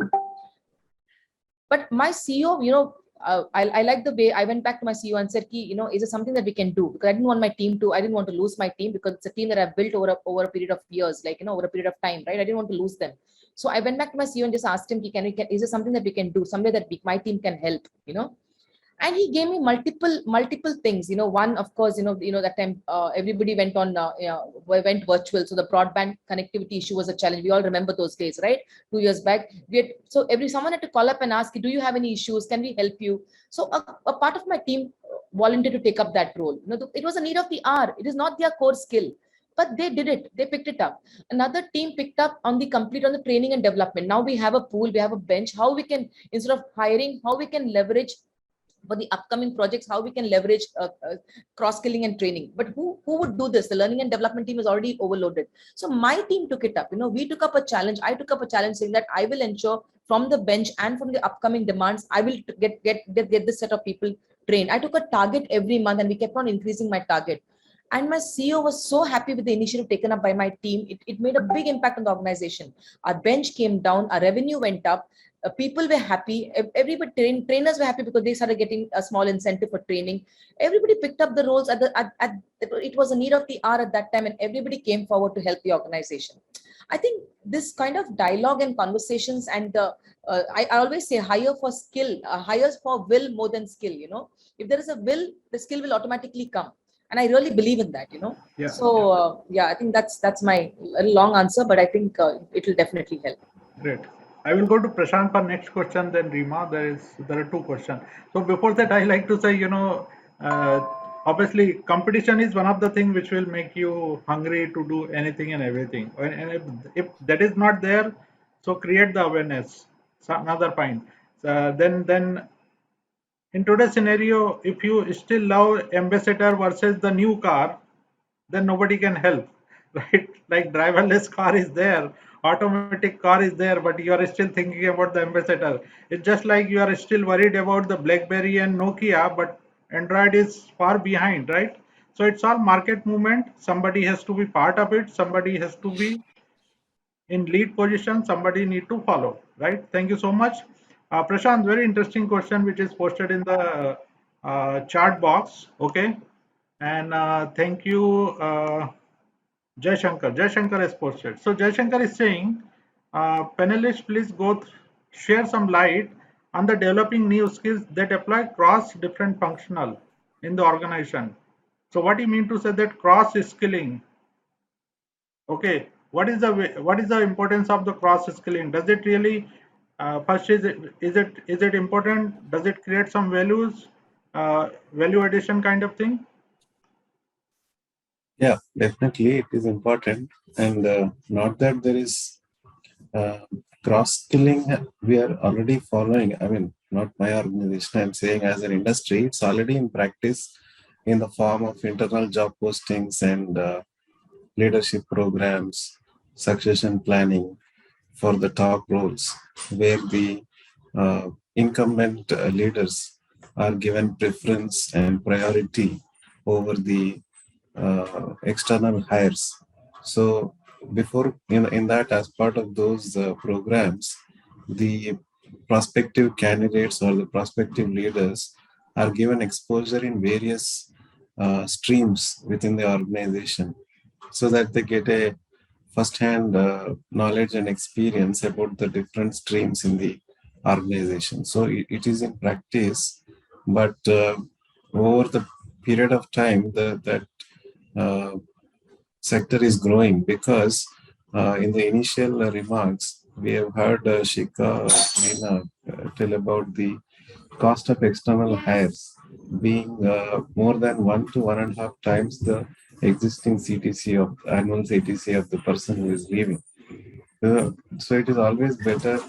But my CEO, I like the way I went back to my CEO and said, is it something that we can do? Because I didn't want to lose my team, because it's a team that I've built over a period of years, over a period of time, right? I didn't want to lose them. So I went back to my CEO and just asked him, is it something that we can do, somewhere that my team can help, And he gave me multiple things. One, of course, that time everybody went virtual. So the broadband connectivity issue was a challenge. We all remember those days, right? 2 years back. Someone had to call up and ask, do you have any issues? Can we help you? So a part of my team volunteered to take up that role. It was a need of the hour. It is not their core skill, but they did it. They picked it up. Another team picked up on the training and development. Now we have a pool, we have a bench. How we can, instead of hiring, how we can leverage for the upcoming projects, how we can leverage cross-skilling and training. But who would do this? The learning and development team is already overloaded. So my team took it up. We took up a challenge. I took up a challenge saying that I will ensure from the bench and from the upcoming demands, I will get this set of people trained. I took a target every month and we kept on increasing my target. And my CEO was so happy with the initiative taken up by my team. It made a big impact on the organization. Our bench came down, our revenue went up, people were happy. Everybody, trainers were happy because they started getting a small incentive for training. Everybody picked up the roles it was a need of the hour at that time, and everybody came forward to help the organization. I think this kind of dialogue and conversations, and I always say hire for skill, hire for will more than skill. If there is a will, the skill will automatically come. And I really believe in that, Yeah. So I think that's my long answer, but I think it will definitely help. Great. I will go to Prashant for next question, then Rima. There are two questions. So before that, I like to say, obviously competition is one of the things which will make you hungry to do anything and everything. And if that is not there, so create the awareness. So another point. Then in today's scenario, if you still love ambassador versus the new car, then nobody can help, right? Like driverless car is there, automatic car is there, but you are still thinking about the ambassador. It's just like you are still worried about the BlackBerry and Nokia, but Android is far behind, right? So it's all market movement. Somebody has to be part of it. Somebody has to be in lead position. Somebody need to follow, right? Thank you so much. Prashant, very interesting question which is posted in the chat box. Okay. And thank you, Jai Shankar. Jai Shankar has posted. So Jai Shankar is saying, panelists, please share some light on the developing new skills that apply cross different functional in the organization. So what do you mean to say that cross skilling? Okay, what is the importance of the cross skilling? Does it really first is it important? Does it create some value addition kind of thing? Yeah, definitely it is important. And not that there is uh, cross skilling we are already following. I mean, not my organization, I'm saying as an industry, it's already in practice in the form of internal job postings and leadership programs, succession planning for the top roles, where the incumbent leaders are given preference and priority over the external hires. So before in that, as part of those programs, the prospective candidates or the prospective leaders are given exposure in various streams within the organization, so that they get a first-hand knowledge and experience about the different streams in the organization. So it is in practice, but over the period of time, that uh, sector is growing, because in the initial remarks, we have heard Shika Meena tell about the cost of external hires being more than 1 to 1.5 times the existing CTC of annual CTC of the person who is leaving. So it is always better,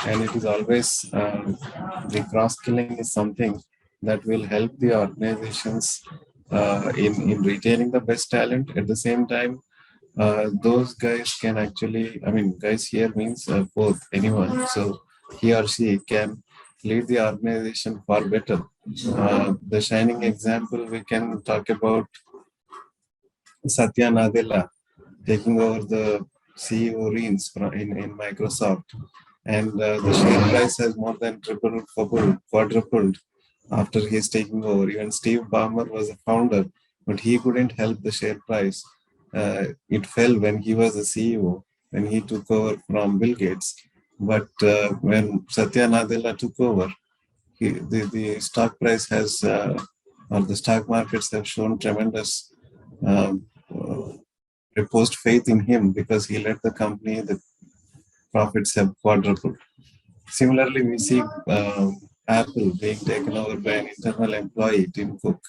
and it is always the cross skilling is something that will help the organizations in retaining the best talent. At the same time, those guys can actually, I mean, guys here means both, anyone. So he or she can lead the organization far better. The shining example we can talk about Satya Nadella taking over the CEO reins in Microsoft, and the share price has more than tripled, quadrupled after he's taking over. Even Steve Ballmer was a founder, but he couldn't help the share price. It fell when he was a CEO, when he took over from Bill Gates. But when Satya Nadella took over, the stock price has, or the stock markets have shown tremendous um, uh, reposed faith in him, because he led the company. The profits have quadrupled. Similarly, we see Apple being taken over by an internal employee, Tim Cook,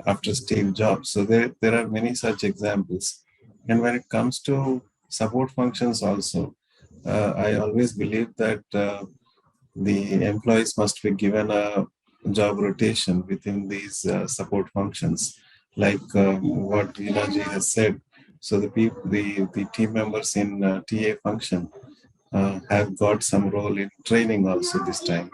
after Steve Jobs. So there are many such examples. And when it comes to support functions also, I always believe that the employees must be given a job rotation within these support functions, like what Veena has said. So the team members in TA function have got some role in training also this time,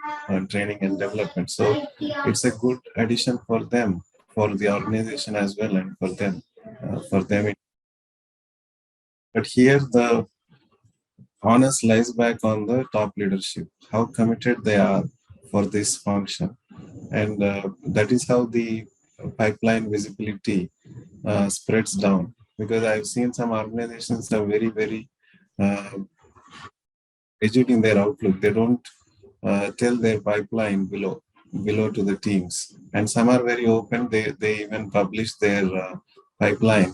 training and development. So it's a good addition for them, for the organization as well, and for them, for them. But here the onus lies back on the top leadership, how committed they are for this function. And that is how the pipeline visibility spreads down. Because I've seen some organizations are very, very uh, rigid in their outlook. They don't tell their pipeline below to the teams. And some are very open. They even publish their pipeline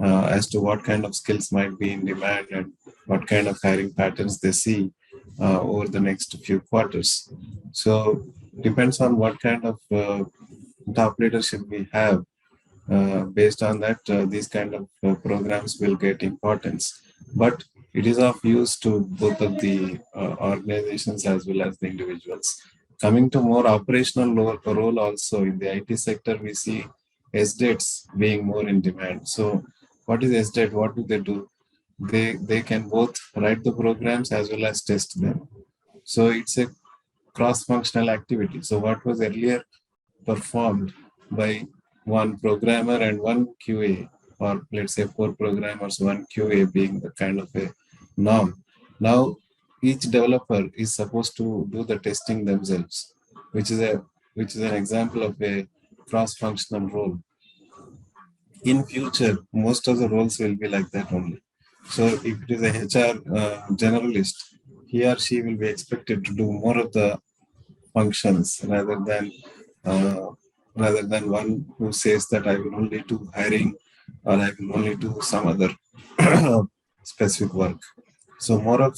as to what kind of skills might be in demand and what kind of hiring patterns they see over the next few quarters. So depends on what kind of top leadership we have. Based on that, these kind of programs will get importance. But it is of use to both of the organizations as well as the individuals. Coming to more operational role also in the IT sector, we see SDETs being more in demand. So what is SDET? What do they do? They can both write the programs as well as test them. So it's a cross-functional activity. So what was earlier performed by one programmer and one QA, or let's say 4 programmers, one QA being the kind of a norm. Now, each developer is supposed to do the testing themselves, which is an example of a cross-functional role. In future, most of the roles will be like that only. So if it is a HR generalist, he or she will be expected to do more of the functions uh, rather than one who says that I will only do hiring, or I will only do some other specific work. So more of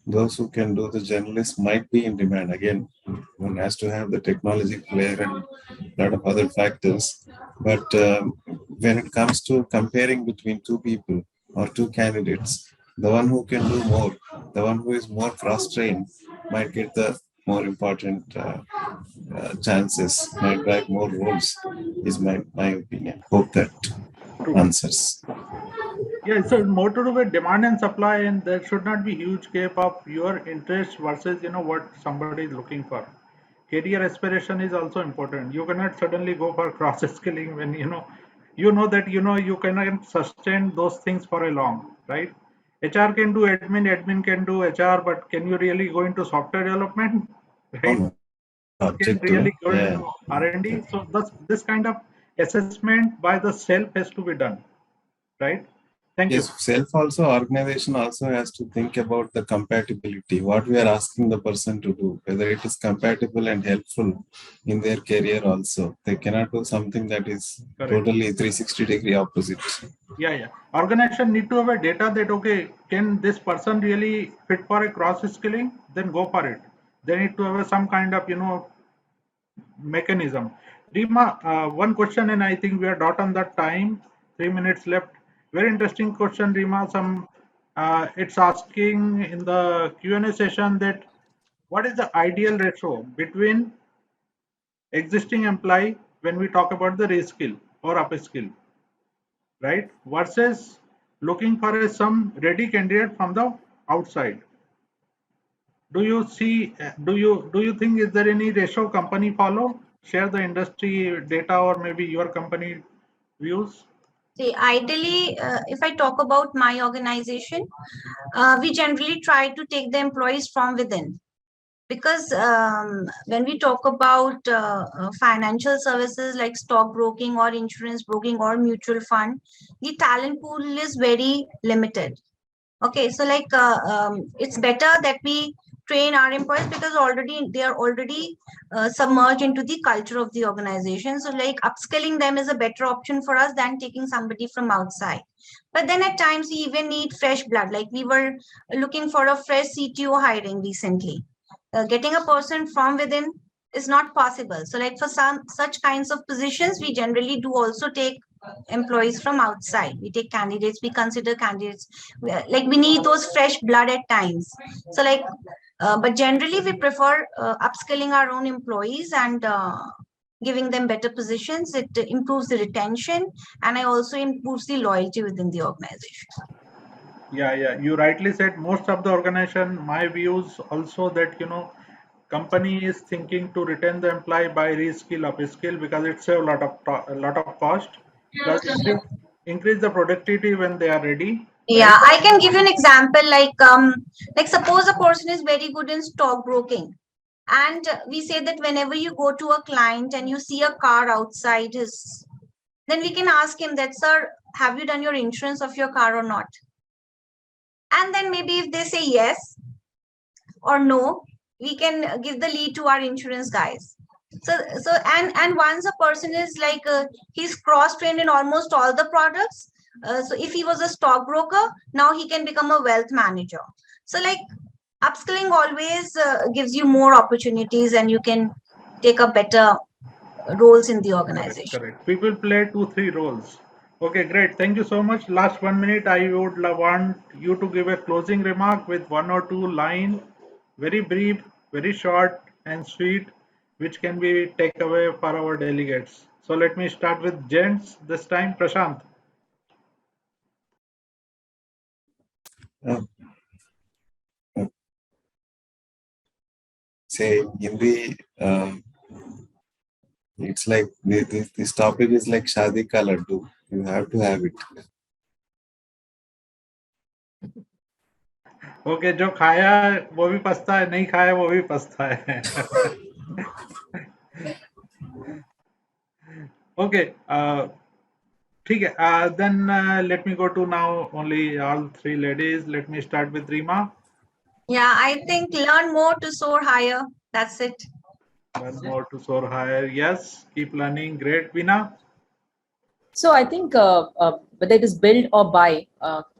those who can do the journalists might be in demand. Again, one has to have the technology player and a lot of other factors. But when it comes to comparing between two people or two candidates, the one who can do more, the one who is more cross-trained might get the more important chances, might grab more roles, is my opinion. Hope that True. answers. Yeah, so more to do with demand and supply, and there should not be huge gap of your interest versus what somebody is looking for. Career aspiration is also important. You cannot suddenly go for cross skilling when you know that you cannot sustain those things for a long, right? HR can do admin, admin can do HR, but can you really go into software development, Oh, right? no, that's Or can objective. really go Yeah. into R&D? So this kind of assessment by the self has to be done, right? Thank you. Yes, self also, organization also has to think about the compatibility, what we are asking the person to do, whether it is compatible and helpful in their career also. They cannot do something that is Correct. totally 360-degree opposite. Yeah. Organization need to have a data that, okay, can this person really fit for a cross skilling? Then go for it. They need to have some kind of mechanism. Rima, one question, and I think we are dot on that time. 3 minutes left. Very interesting question, Rima. It's asking in the Q&A session that what is the ideal ratio between existing employee when we talk about the reskill or upskill, right? Versus looking for some ready candidate from the outside. Do you see? Do you think is there any ratio company follow? Share the industry data or maybe your company views. See, ideally, if I talk about my organization, we generally try to take the employees from within, because when we talk about financial services like stock broking or insurance broking or mutual fund, the talent pool is very limited. Okay, so like it's better that we train our employees because already they are already submerged into the culture of the organization. So like upskilling them is a better option for us than taking somebody from outside. But then at times we even need fresh blood. Like we were looking for a fresh CTO hiring recently. Getting a person from within is not possible. So like for some such kinds of positions, we generally do also take employees from outside. We take candidates, we consider candidates, like we need those fresh blood at times. So like but generally we prefer upskilling our own employees and giving them better positions. It improves the retention, and I also improves the loyalty within the organization. Yeah. You rightly said most of the organization, my views also that company is thinking to retain the employee by reskill, upskill because it save a lot of cost. Plus increase the productivity when they are ready, right? Yeah, I can give you an example. Like suppose a person is very good in stock broking, and we say that whenever you go to a client and you see a car outside his, then we can ask him that, sir, have you done your insurance of your car or not? And then maybe if they say yes or no, we can give the lead to our insurance guys. So once a person is like he's cross trained in almost all the products. So if he was a stockbroker, now he can become a wealth manager. So like upskilling always gives you more opportunities, and you can take up better roles in the organization. Correct. People play 2, 3 roles. Okay, great. Thank you so much. Last 1 minute, I would want you to give a closing remark with 1 or 2 line, very brief, very short and sweet, which can be takeaway for our delegates. So let me start with gents this time. Prashant. Uh, uh, Say in Hindi, it's like this topic is like Shadi ka laddu. You have to have it. Okay, जो खाया वो भी पछता है, नहीं खाया वो भी पछता है. Okay, ठीक है. Then let me go to now only all 3 ladies. Let me start with Rima. Yeah, I think learn more to soar higher. That's it. Learn more to soar higher. Yes, keep learning. Great, Veena. So I think whether it is build or buy,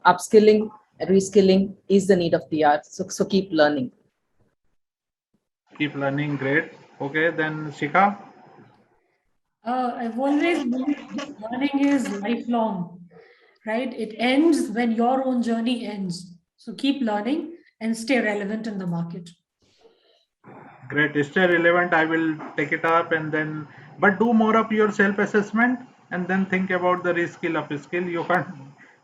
upskilling, reskilling is the need of the hour. So keep learning. Keep learning. Great. Okay, then Shikha. I've always believed learning is lifelong, right? It ends when your own journey ends. So keep learning and stay relevant in the market. Great, stay relevant. I will take it up and then, but do more of your self-assessment and then think about the reskill upskill.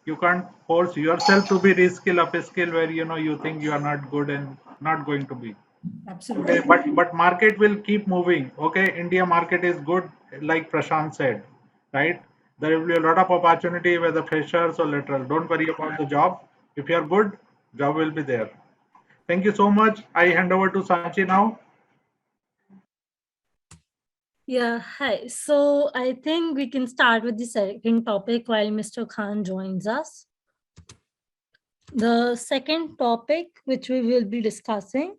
You can't force yourself to be reskill upskill where you think you are not good and not going to be. Okay, Absolutely. but market will keep moving. Okay, India market is good, like Prashant said, right? There will be a lot of opportunity whether freshers or lateral. Don't worry about the job. If you are good, job will be there. Thank you so much. I hand over to Sanchi now. Yeah, hi. So I think we can start with the second topic while Mr. Khan joins us. The second topic which we will be discussing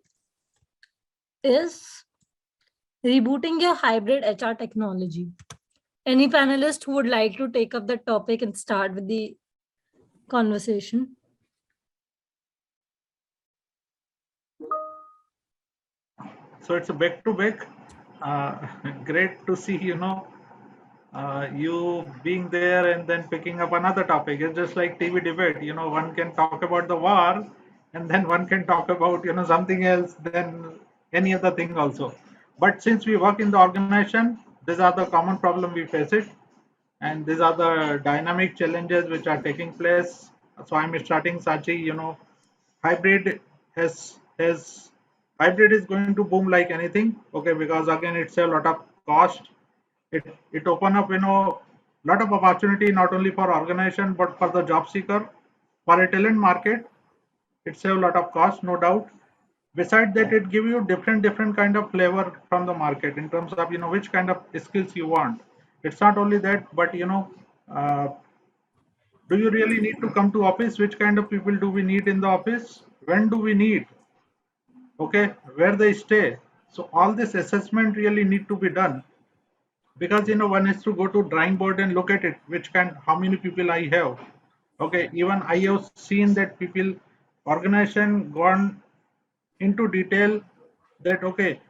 is rebooting your hybrid HR technology. Any panelist who would like to take up the topic and start with the conversation? So it's a back to back. Great to see, you being there and then picking up another topic. It's just like TV debate. One can talk about the war and then one can talk about, something else, then any other thing also. But since we work in the organization, these are the common problem we face it. And these are the dynamic challenges which are taking place. So I'm starting Sachi, hybrid has hybrid is going to boom like anything, okay, because again it's a lot of cost. It open up lot of opportunity not only for organization but for the job seeker, for a talent market. It save a lot of cost, no doubt. Besides that, it give you different kind of flavor from the market in terms of which kind of skills you want. It's not only that, but uh, do you really need to come to office? Which kind of people do we need in the office? When do we need? Okay, where they stay. So all this assessment really need to be done, because one has to go to drawing board and look at it, which kind, how many people I have. Okay, even I have seen that people, organization gone into detail that, okay,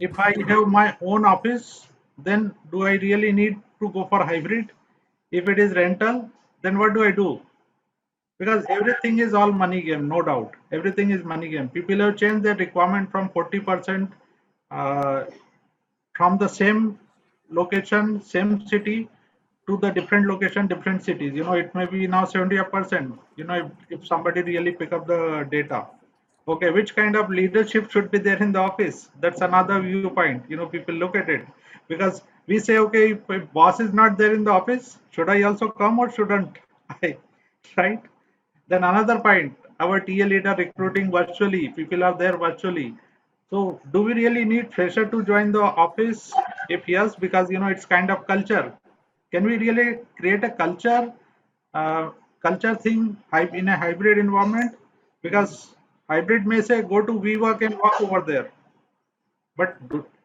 if I have my own office, then do I really need to go for hybrid? If it is rental, then what do I do? Because everything is all money game, no doubt. Everything is money game. People have changed their requirement from 40% uh, from the same location, same city, to the different location, different cities. It may be now 70%. If somebody really pick up the data. Okay, which kind of leadership should be there in the office? That's another viewpoint. People look at it, because we say, okay, if boss is not there in the office, should I also come or shouldn't I? Right? Then another point, our TA leader recruiting virtually, people are there virtually. So do we really need fresher to join the office? If yes, because it's kind of culture. Can we really create a uh, culture thing in a hybrid environment? Because hybrid may say go to WeWork and work over there. But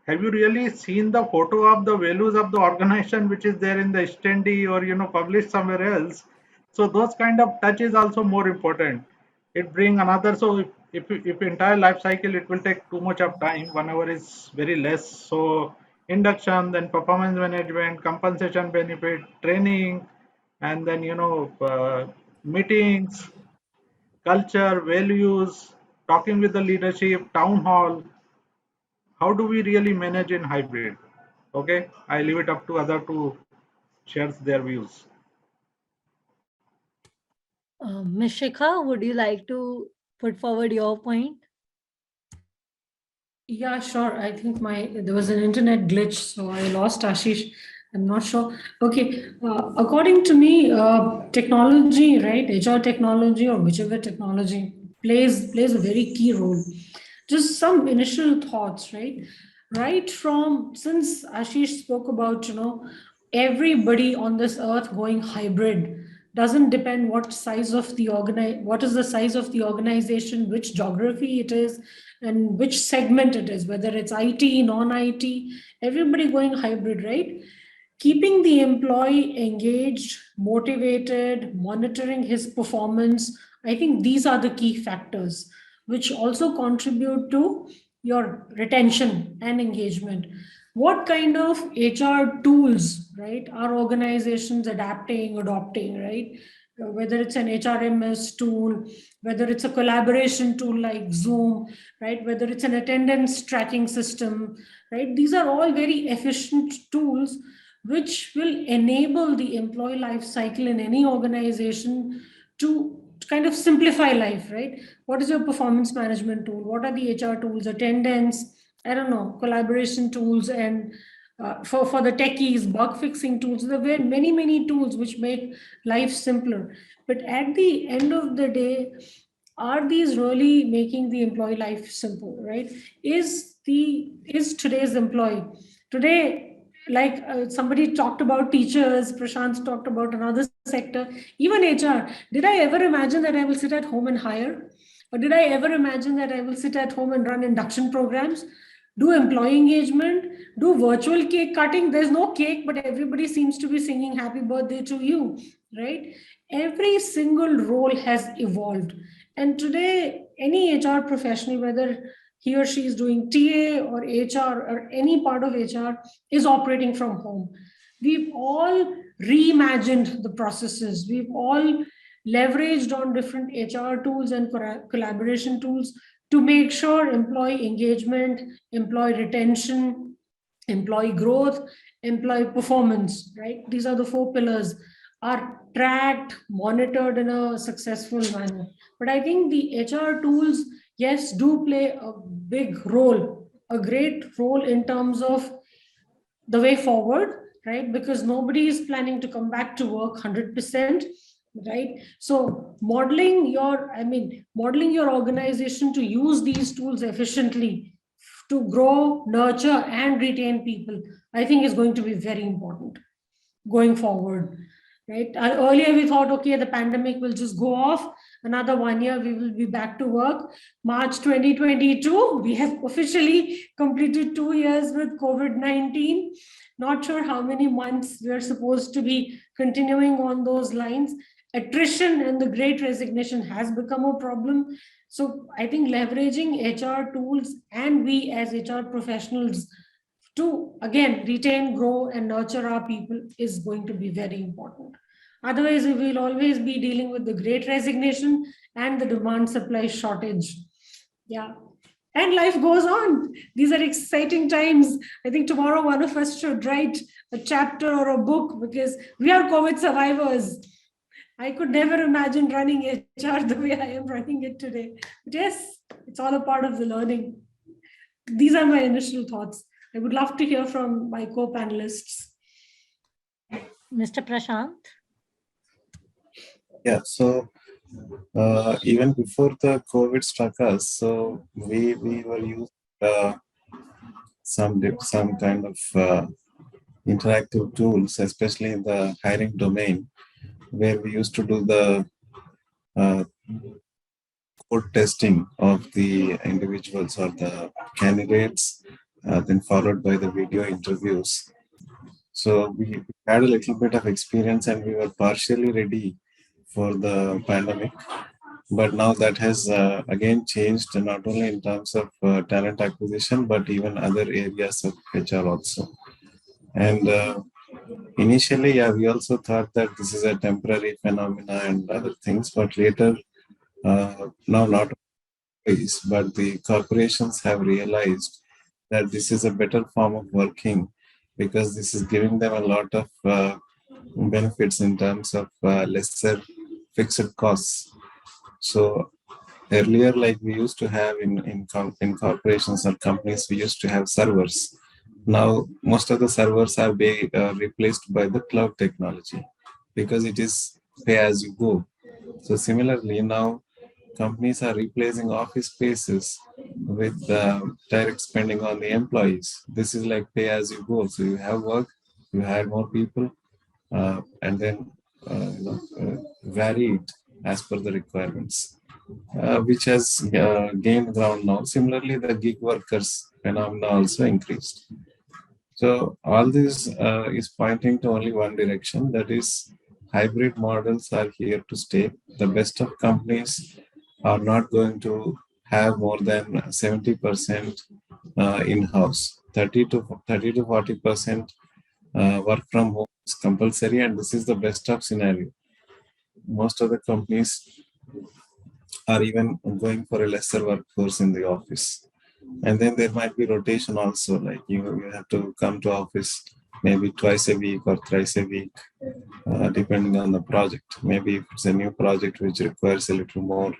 have you really seen the photo of the values of the organization which is there in the standee or published somewhere else? So those kind of touch is also more important. It bring another. So if entire life cycle, it will take too much of time. 1 hour is very less. So induction, then performance management, compensation benefit, training, and then meetings, culture, values, talking with the leadership, town hall. How do we really manage in hybrid? Okay, I leave it up to other to share their views. Ms. Shikha, would you like to put forward your point? Yeah, sure. I think there was an internet glitch, so I lost Ashish. I'm not sure. Okay, according to me, technology, right? HR technology or whichever technology plays a very key role. Just some initial thoughts, right? Right from since Ashish spoke about, everybody on this earth going hybrid doesn't depend what is the size of the organization, which geography it is, and which segment it is, whether it's IT, non-IT, everybody going hybrid, right? Keeping the employee engaged, motivated, monitoring his performance, I think these are the key factors which also contribute to your retention and engagement. what kind of HR tools, right, are organizations adopting, right? Whether it's an HRMS tool, whether it's a collaboration tool like Zoom, right? Whether it's an attendance tracking system, right? These are all very efficient tools which will enable the employee life cycle in any organization to kind of simplify life, right? What is your performance management tool? What are the HR tools? Attendance, I don't know, collaboration tools, and for the techies, bug fixing tools. There were many tools which make life simpler. But at the end of the day, are these really making the employee life simple, right? Is today's employee today, like somebody talked about teachers, Prashant talked about another sector, even HR. Did I ever imagine that I will sit at home and hire? Or did I ever imagine that I will sit at home and run induction programs, do employee engagement, do virtual cake cutting? There's no cake, but everybody seems to be singing happy birthday to you, right? Every single role has evolved. And today, any HR professional, whether he or she is doing TA or HR or any part of HR, is operating from home. We've all reimagined the processes. We've all leveraged on different HR tools and collaboration tools to make sure employee engagement, employee retention, employee growth, employee performance, right? These are the four pillars, are tracked, monitored in a successful manner. But I think the HR tools, yes, do play a big role, a great role in terms of the way forward, right? Because nobody is planning to come back to work 100%, right? So modeling your organization to use these tools efficiently to grow, nurture, and retain people, I think is going to be very important going forward, right? Earlier we thought, okay, the pandemic will just go off. Another 1 year, we will be back to work. March 2022, we have officially completed 2 years with COVID-19. Not sure how many months we're supposed to be continuing on those lines. Attrition and the great resignation has become a problem. So I think leveraging HR tools and we as HR professionals to again retain, grow, and nurture our people is going to be very important. Otherwise, we will always be dealing with the great resignation and the demand supply shortage. Yeah. And life goes on. These are exciting times. I think tomorrow one of us should write a chapter or a book because we are COVID survivors. I could never imagine running HR the way I am running it today. But yes, it's all a part of the learning. These are my initial thoughts. I would love to hear from my co-panelists. Mr. Prashant? Yeah, so even before the COVID struck us, so we were using some kind of interactive tools, especially in the hiring domain, where we used to do the uh, code testing of the individuals or the candidates, then followed by the video interviews. So we had a little bit of experience and we were partially ready for the pandemic. But now that has again changed, not only in terms of talent acquisition, but even other areas of HR also. And initially, yeah, we also thought that this is a temporary phenomena and other things, but later, now not always, but the corporations have realized that this is a better form of working because this is giving them a lot of benefits in terms of lesser fixed costs. So earlier, like we used to have in corporations or companies, we used to have servers. Now, most of the servers are being replaced by the cloud technology because it is pay as you go. So similarly, now companies are replacing office spaces with direct spending on the employees. This is like pay as you go. So you have work, you hire more people, and then vary it as per the requirements, which has gained ground now. Similarly, the gig workers phenomena also increased. So all this is pointing to only one direction, that is hybrid models are here to stay. The best of companies are not going to have more than 70% in-house. 30 to 40% work from home is compulsory, and this is the best of scenario. Most of the companies are even going for a lesser workforce in the office. And then there might be rotation also, like you have to come to office maybe twice a week or thrice a week, depending on the project. Maybe if it's a new project which requires a little more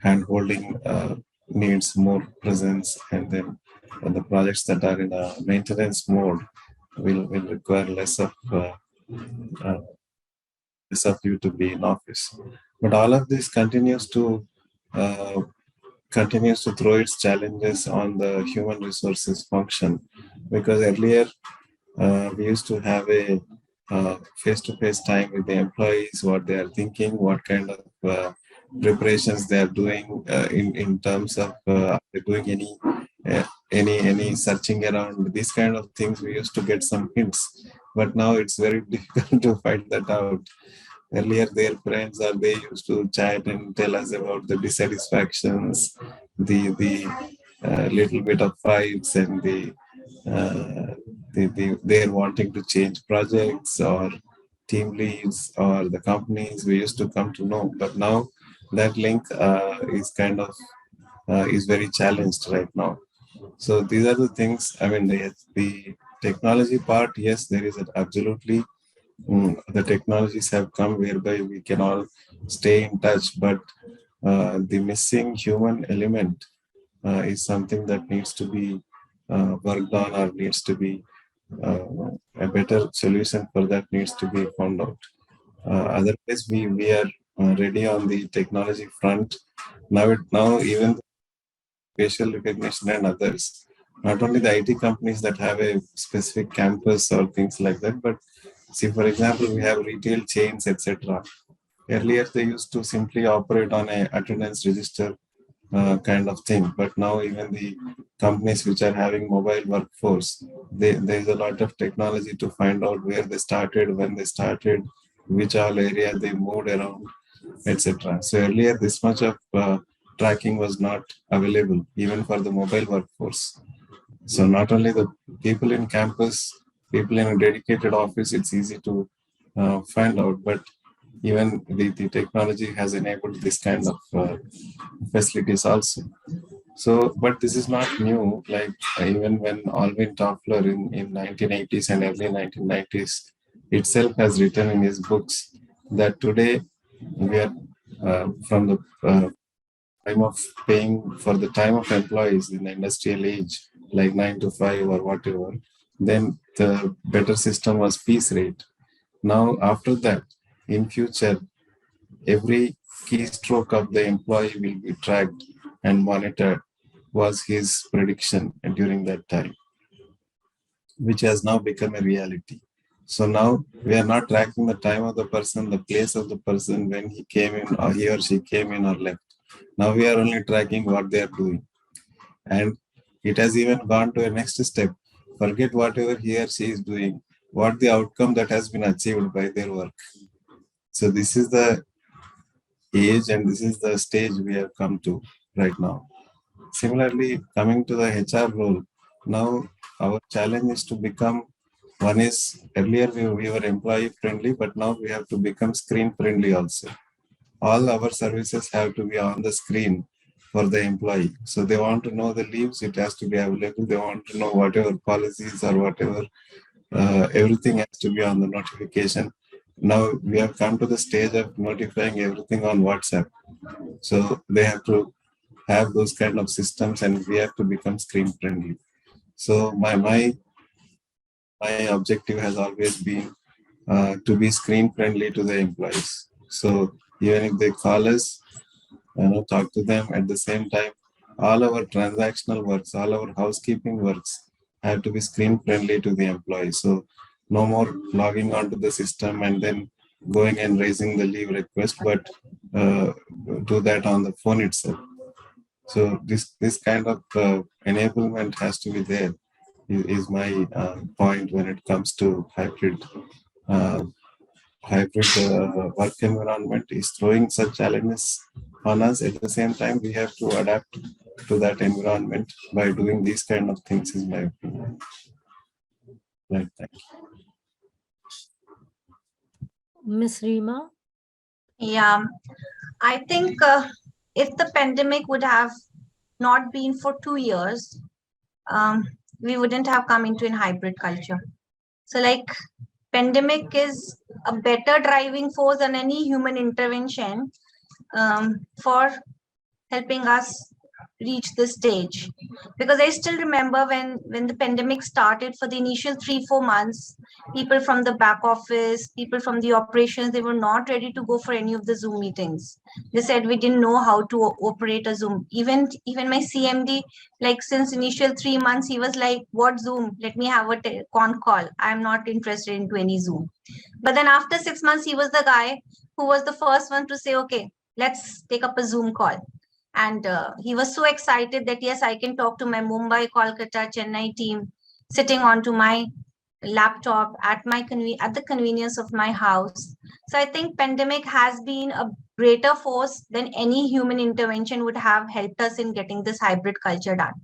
hand holding, needs more presence, and then the projects that are in a maintenance mode will require uh, less of you to be in office. But all of this uh, continues to throw its challenges on the human resources function, because earlier we used to have a face-to-face time with the employees, what they are thinking, what kind of preparations they are doing, in terms of are they doing uh, any searching around, these kind of things. We used to get some hints, but now it's very difficult to find that out. Earlier, their friends or they used to chat and tell us about the dissatisfactions, the little bit of fights, and they're wanting to change projects or team leads or the companies. We used to come to know, but now that link is kind of is very challenged right now. So these are the things. I mean, the technology part, yes, there is absolutely. The technologies have come whereby we can all stay in touch, but the missing human element is something that needs to be worked on, or needs to be uh, a better solution for that needs to be found out. Otherwise, we are ready on the technology front. Now even facial recognition and others. Not only the IT companies that have a specific campus or things like that, but see, for example, we have retail chains, etc. Earlier, they used to simply operate on a attendance register kind of thing, but now even the companies which are having mobile workforce, there is a lot of technology to find out where they started, when they started, which all area they moved around, etc. So earlier, this much of tracking was not available even for the mobile workforce. So not only the people in campus, people in a dedicated office, it's easy to find out, but even the technology has enabled this kind of facilities also. So, but this is not new. Like even when Alvin Toffler in 1980s and early 1990s itself has written in his books that today we are from the time of paying for the time of employees in the industrial age, like 9 to 5 or whatever, then the better system was piece rate. Now, after that, in future, every keystroke of the employee will be tracked and monitored, was his prediction during that time, which has now become a reality. So now we are not tracking the time of the person, the place of the person, when he came in or he or she came in or left. Now we are only tracking what they are doing. And it has even gone to a next step. Forget whatever he or she is doing, what the outcome that has been achieved by their work. So this is the age and this is the stage we have come to right now. Similarly, coming to the HR role, now our challenge is to become, one is earlier we were employee friendly, but now we have to become screen friendly also. All our services have to be on the screen for the employee. So they want to know the leaves, it has to be available. They want to know whatever policies or whatever, everything has to be on the notification. Now we have come to the stage of notifying everything on WhatsApp. So they have to have those kind of systems and we have to become screen friendly. So my objective has always been to be screen friendly to the employees. So even if they call us, talk to them at the same time, all our transactional works, all our housekeeping works have to be screen friendly to the employees. So no more logging onto the system and then going and raising the leave request, but uh, do that on the phone itself. So this kind of enablement has to be there. Is my point when it comes to uh, hybrid work environment is throwing such challenges on us. At the same time, we have to adapt to that environment by doing these kind of things, is my opinion. Right, thank you. Miss Rima? Yeah, I think if the pandemic would have not been for 2 years, we wouldn't have come into a hybrid culture. So like pandemic is a better driving force than any human intervention for helping us reach this stage. Because I still remember when the pandemic started, for the initial 3-4 months, people from the back office, people from the operations, they were not ready to go for any of the Zoom meetings. They said we didn't know how to operate a Zoom. Even my CMD, like since initial 3 months, he was like, what Zoom? Let me have a con call. I'm not interested into any Zoom. But then after 6 months, he was the guy who was the first one to say, okay, let's take up a Zoom call. And he was so excited that, yes, I can talk to my Mumbai, Kolkata, Chennai team sitting onto my laptop at at the convenience of my house. So I think pandemic has been a greater force than any human intervention would have helped us in getting this hybrid culture done.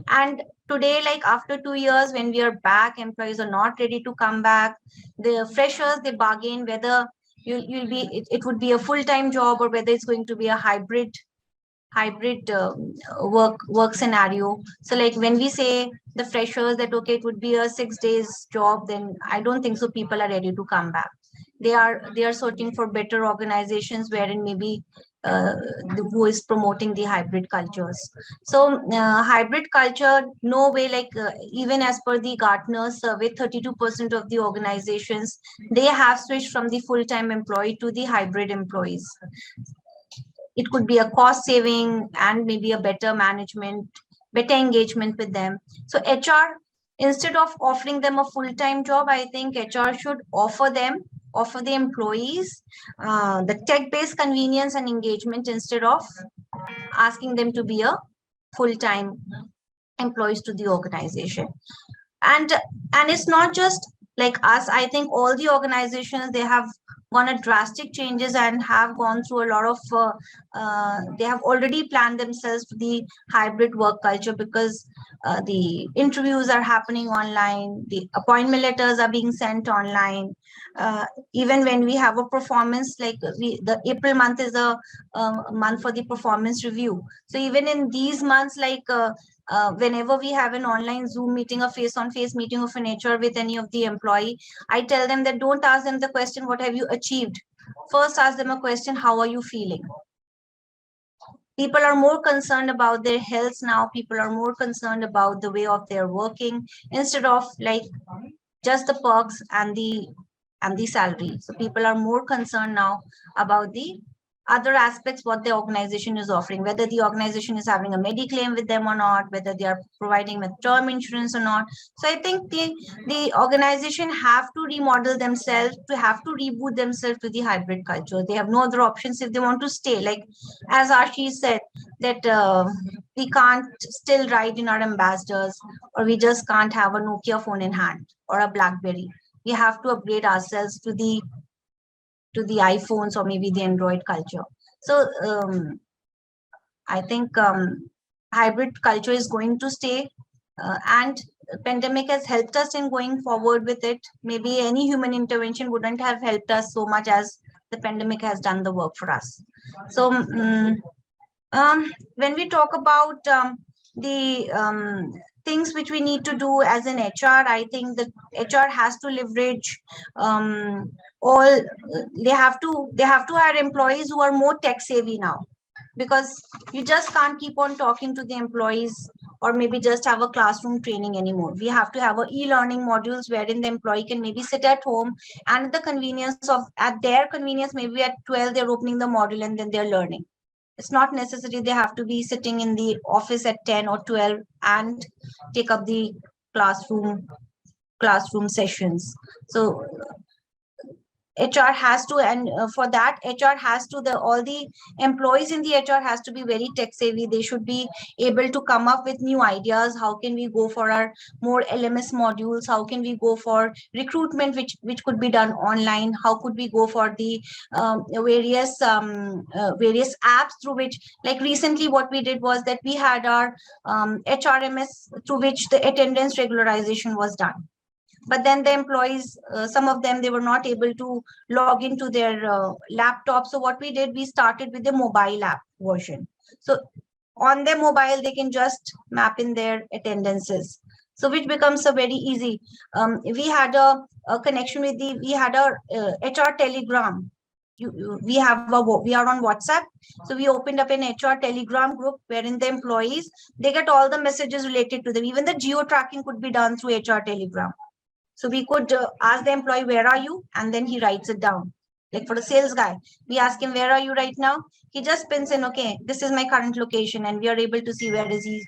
And today, like after 2 years, when we are back, employees are not ready to come back. The freshers, they bargain whether you'll be it would be a full-time job or whether it's going to be a hybrid work scenario. So like when we say the freshers that okay, it would be a 6 days job, then I don't think so people are ready to come back. They are searching for better organizations wherein maybe who is promoting the hybrid cultures. So hybrid culture, no way, like even as per the Gartner survey, 32% of the organizations, they have switched from the full-time employee to the hybrid employees. It could be a cost saving and maybe a better management, better engagement with them. So HR, instead of offering them a full-time job, I think HR should offer the employees the tech-based convenience and engagement instead of asking them to be a full-time employees to the organization. And it's not just like us. I think all the organizations, they have gone a drastic changes and have gone through a lot of they have already planned themselves for the hybrid work culture, because the interviews are happening online, the appointment letters are being sent online. Even when we have a performance, like the April month is a month for the performance review. So even in these months, like whenever we have an online Zoom meeting, a face-on-face meeting of an HR with any of the employee, I tell them that don't ask them the question, what have you achieved? First, ask them a question, how are you feeling? People are more concerned about their health now. People are more concerned about the way of their working instead of like just the perks and the salary. So people are more concerned now about the other aspects, what the organization is offering, whether the organization is having a Mediclaim with them or not, whether they are providing with term insurance or not. So I think the organization have to remodel themselves, to have to reboot themselves to the hybrid culture. They have no other options if they want to stay. Like as Ashish said, that we can't still ride in our ambassadors, or we just can't have a Nokia phone in hand or a BlackBerry. We have to upgrade ourselves to the iPhones or maybe the Android culture. So I think hybrid culture is going to stay, and pandemic has helped us in going forward with it. Maybe any human intervention wouldn't have helped us so much as the pandemic has done the work for us. So when we talk about the things which we need to do as an HR, I think that HR has to leverage all. They have to hire employees who are more tech savvy now, because you just can't keep on talking to the employees or maybe just have a classroom training anymore. We have to have a e-learning modules wherein the employee can maybe sit at home and at their convenience, maybe at 12 they're opening the module and then they're learning. It's not necessary they have to be sitting in the office at 10 or 12 and take up the classroom sessions. So HR has to, and for that HR has to, all the employees in the HR has to be very tech savvy. They should be able to come up with new ideas. How can we go for our more LMS modules? How can we go for recruitment, which could be done online? How could we go for the various apps through which, like recently what we did was that we had our HRMS through which the attendance regularization was done. But then the employees, some of them, they were not able to log into their laptop. So what we did, we started with the mobile app version. So on their mobile, they can just map in their attendances. So which becomes a very easy. We had a connection with we had a HR Telegram. We are on WhatsApp. So we opened up an HR Telegram group wherein the employees, they get all the messages related to them. Even the geo tracking could be done through HR Telegram. So we could ask the employee, where are you? And then he writes it down. Like for a sales guy, we ask him, where are you right now? He just pins in, okay, this is my current location. And we are able to see where is he.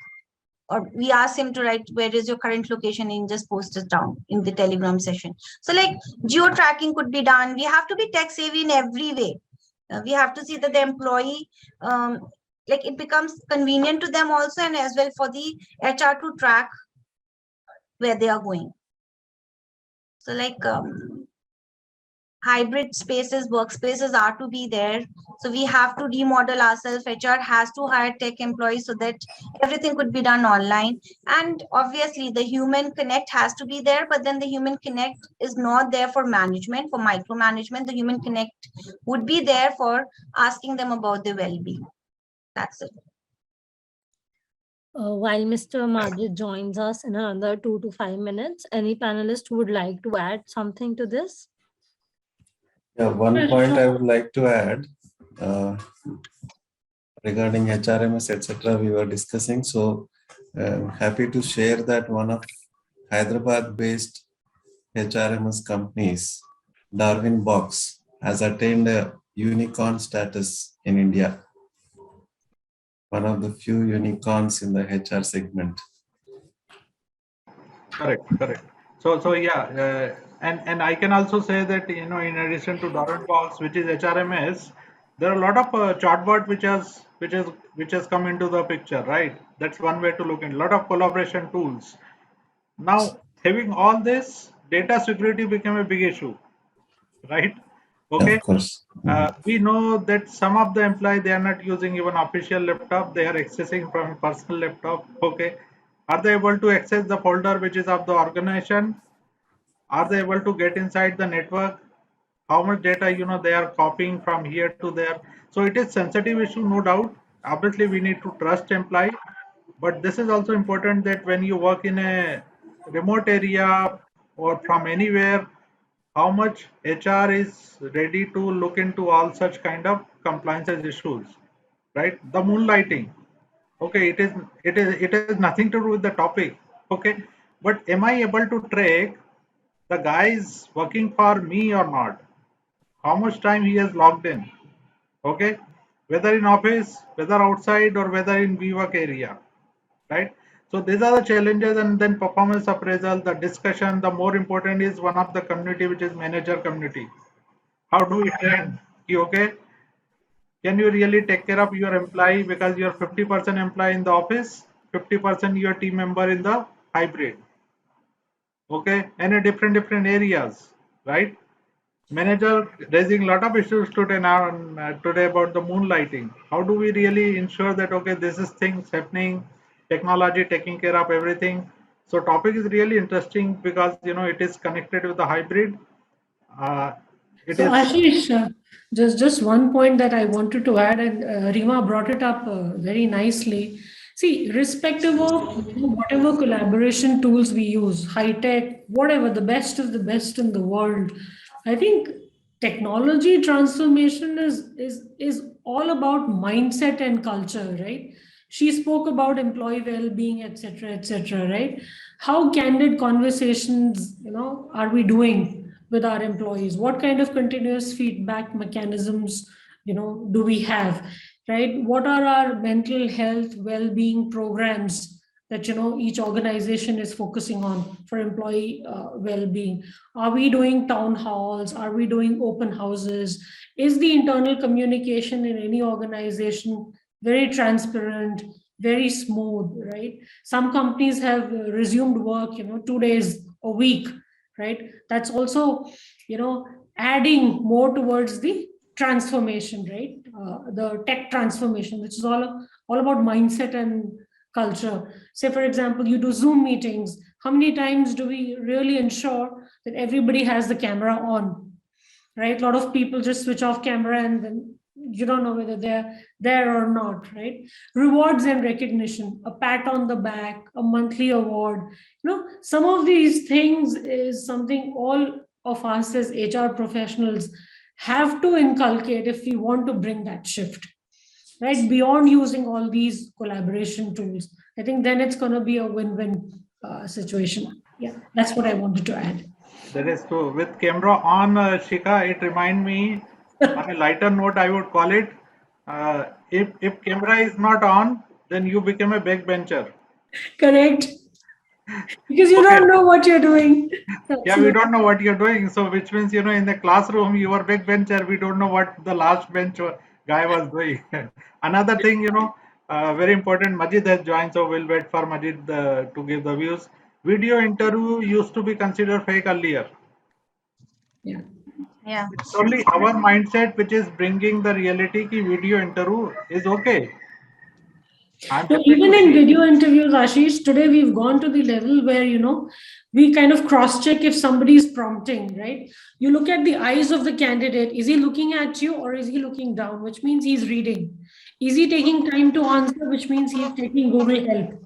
Or we ask him to write, where is your current location? And just post it down in the Telegram session. So like geo tracking could be done. We have to be tech savvy in every way. We have to see that the employee, like it becomes convenient to them also, and as well for the HR to track where they are going. So like hybrid spaces, workspaces are to be there. So we have to remodel ourselves. HR has to hire tech employees so that everything could be done online. And obviously the human connect has to be there, but then the human connect is not there for management, for micromanagement. The human connect would be there for asking them about their well-being. That's it. While Mr. Majid joins us in another 2 to 5 minutes, any panelist who would like to add something to this? Yeah, one point I would like to add regarding HRMS, etc. we were discussing. So I'm happy to share that one of Hyderabad-based HRMS companies, Darwin Box, has attained a unicorn status in India. One of the few unicorns in the HR segment. Correct. So yeah, and I can also say that, in addition to Darwin Box, which is HRMS, there are a lot of chatbot which has come into the picture, right? That's one way to look at a lot of collaboration tools. Now, having all this, data security became a big issue, right? Okay. Of course. We know that some of the employees, they are not using even official laptop, they are accessing from personal laptop. Okay. Are they able to access the folder which is of the organization? Are they able to get inside the network? How much data they are copying from here to there? So it is sensitive issue, no doubt. Obviously we need to trust employee, but this is also important that when you work in a remote area or from anywhere, how much HR is ready to look into all such kind of compliances issues, right? The moonlighting, okay, it is nothing to do with the topic, okay, but am I able to track the guy is working for me or not? How much time he has logged in, okay, whether in office, whether outside, or whether in WeWork area, right? So these are the challenges, and then performance appraisal, the discussion. The more important is one of the community, which is manager community. How do we train? Okay, can you really take care of your employee, because you're 50% employee in the office, 50% your team member in the hybrid, okay, and in different areas, right? Manager raising a lot of issues today now, today about the moonlighting. How do we really ensure that, okay, this is things happening, technology taking care of everything? So topic is really interesting because it is connected with the hybrid. Uh, it So is Ashish, just one point that I wanted to add, and Rima brought it up very nicely. See, irrespective of whatever collaboration tools we use, high tech, whatever, the best of the best in the world, I think technology transformation is all about mindset and culture, right? She spoke about employee well-being, etc., right? How candid conversations, are we doing with our employees? What kind of continuous feedback mechanisms, do we have, right? What are our mental health well-being programs that each organization is focusing on for employee well-being. Are we doing town halls? Are we doing open houses? Is the internal communication in any organization very transparent, very smooth, right? Some companies have resumed work 2 days a week, right? That's also adding more towards the transformation, right? The tech transformation, which is all about mindset and culture. Say, for example, you do Zoom meetings. How many times do we really ensure that everybody has the camera on, right? A lot of people just switch off camera and then you don't know whether they're there or not, right? Rewards and recognition, a pat on the back, a monthly award. Some of these things is something all of us as HR professionals have to inculcate if we want to bring that shift, right? Beyond using all these collaboration tools. I think then it's going to be a win-win situation. Yeah, that's what I wanted to add. That is true. With camera on, Shika, it remind me on a lighter note, I would call it. If camera is not on, then you become a backbencher. Correct. Because you Okay. don't know what you're doing. Yeah, we Absolutely. don't know what you're doing. So, which means, in the classroom, you are backbencher. We don't know what the last bench guy was doing. Another thing, very important, Majid has joined. So, we'll wait for Majid to give the views. Video interview used to be considered fake earlier. Yeah. Yeah. It's only our mindset which is bringing the reality ki video interview is okay. I'm So happy even to in see. video interviews, Ashish, today we've gone to the level where, we kind of cross-check if somebody is prompting, right? You look at the eyes of the candidate. Is he looking at you or is he looking down? Which means he's reading. Is he taking time to answer? Which means he's taking Google help,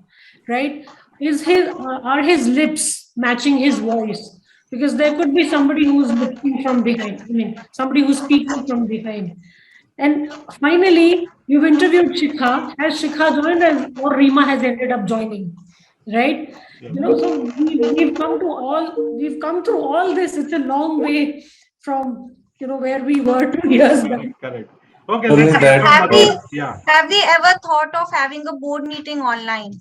right? Are his lips matching his voice? Because there could be somebody who's listening from behind. I mean, somebody who's speaking from behind. And finally, you've interviewed Shikha. Has Shikha joined or Rima has ended up joining? Right? So we've come through all this. It's a long way from where we were 2 years back. Correct, correct. Okay, Only let's hear that from Have Majid. we Yeah. have we ever thought of having a board meeting online?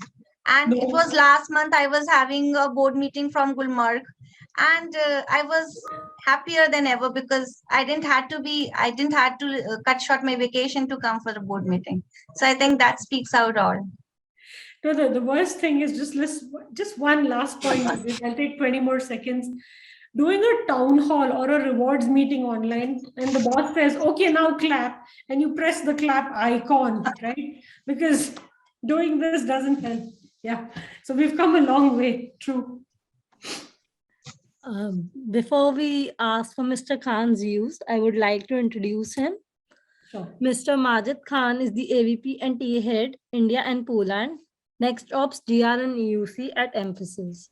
And it No. was last month I was having a board meeting from Gulmarg, and I was happier than ever because I didn't had to cut short my vacation to come for the board meeting. So I think that speaks out all. No, the worst thing is just one last point on this. I'll take 20 more seconds. Doing a town hall or a rewards meeting online, and the boss says, okay, now clap, and you press the clap icon, right? Because doing this doesn't help. Yeah. So we've come a long way. True. Before we ask for Mr. Khan's views, I would like to introduce him. Sure. Mr. Majid Khan is the AVP and TA head, India and Poland, Next Ops GR and EUC at Emphasis.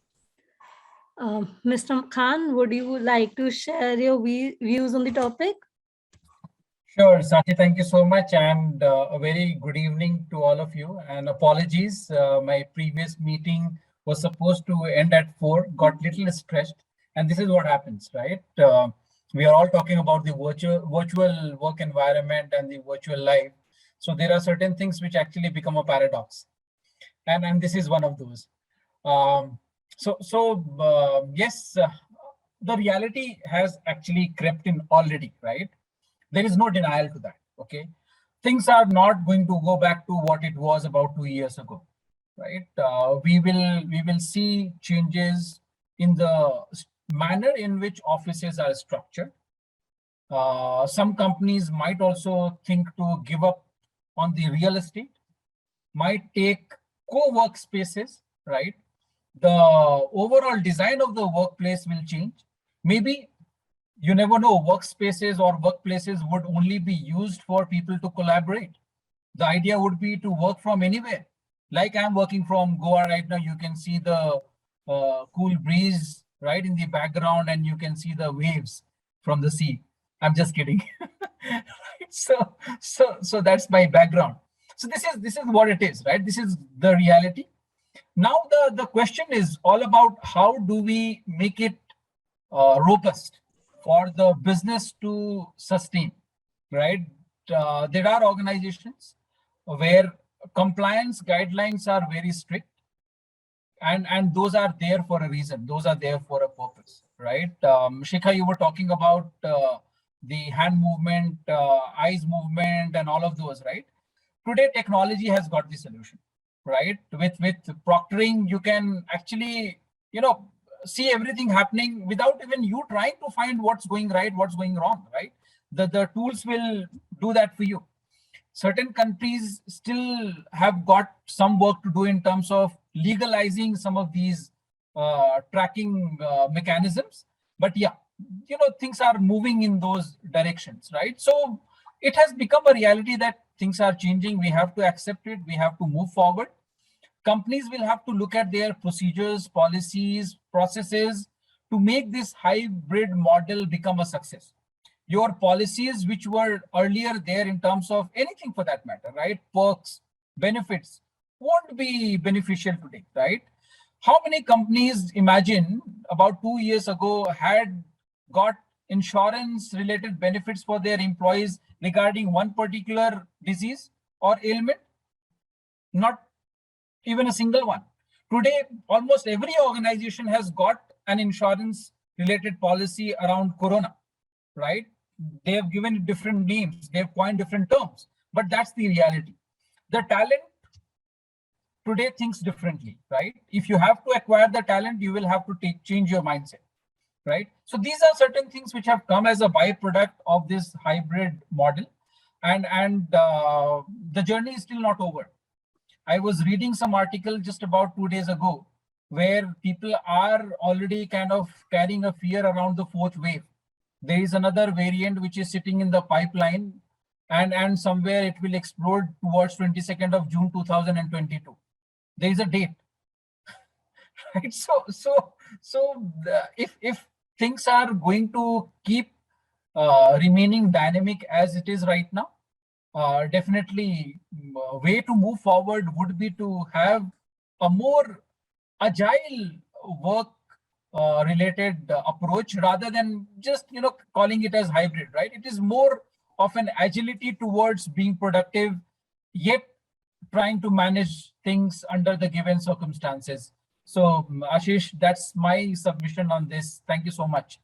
Mr. Khan, would you like to share your views on the topic? Sure, Sati, thank you so much, and a very good evening to all of you. And apologies, my previous meeting was supposed to end at 4, got little stressed, and this is what happens, right? We are all talking about the virtual work environment and the virtual life. So there are certain things which actually become a paradox, and this is one of those. Yes, the reality has actually crept in already, right? There is no denial to that. Okay, things are not going to go back to what it was about 2 years ago, right? We will see changes in the manner in which offices are structured. Some companies might also think to give up on the real estate, might take co-work spaces, right? The overall design of the workplace will change. Maybe, you never know, workspaces or workplaces would only be used for people to collaborate. The idea would be to work from anywhere. Like I'm working from Goa right now, you can see the cool breeze right in the background, and you can see the waves from the sea. I'm just kidding. So that's my background. So this is what it is, right? This is the reality. Now the question is all about how do we make it robust for the business to sustain, right? There are organizations where compliance guidelines are very strict. and those are there for a reason. Those are there for a purpose, right? Shikha, you were talking about the hand movement, eyes movement, and all of those, right? Today, technology has got the solution, right? With proctoring, you can actually, see everything happening without even you trying to find what's going right, what's going wrong, right? The tools will do that for you. Certain countries still have got some work to do in terms of legalizing some of these tracking mechanisms. But yeah, things are moving in those directions, right? So it has become a reality that things are changing. We have to accept it. We have to move forward. Companies will have to look at their procedures, policies, processes to make this hybrid model become a success. Your policies, which were earlier there in terms of anything for that matter, right? Perks, benefits, won't be beneficial today, right? How many companies, imagine, about 2 years ago had got insurance related benefits for their employees regarding one particular disease or ailment? Not even a single one. Today, almost every organization has got an insurance related policy around corona, right? They have given it different names, they have coined different terms, but that's the reality. The talent today thinks differently, right? If you have to acquire the talent, you will have to change your mindset, right? So these are certain things which have come as a byproduct of this hybrid model, and the journey is still not over. I was reading some article just about 2 days ago where people are already kind of carrying a fear around the fourth wave. There is another variant which is sitting in the pipeline, and somewhere it will explode towards 22nd of June 2022. There is a date, right? If things are going to keep remaining dynamic as it is right now, definitely way to move forward would be to have a more agile work related approach rather than just calling it as hybrid, right? It is more of an agility towards being productive, yet trying to manage things under the given circumstances. So Ashish, that's my submission on this. Thank you so much.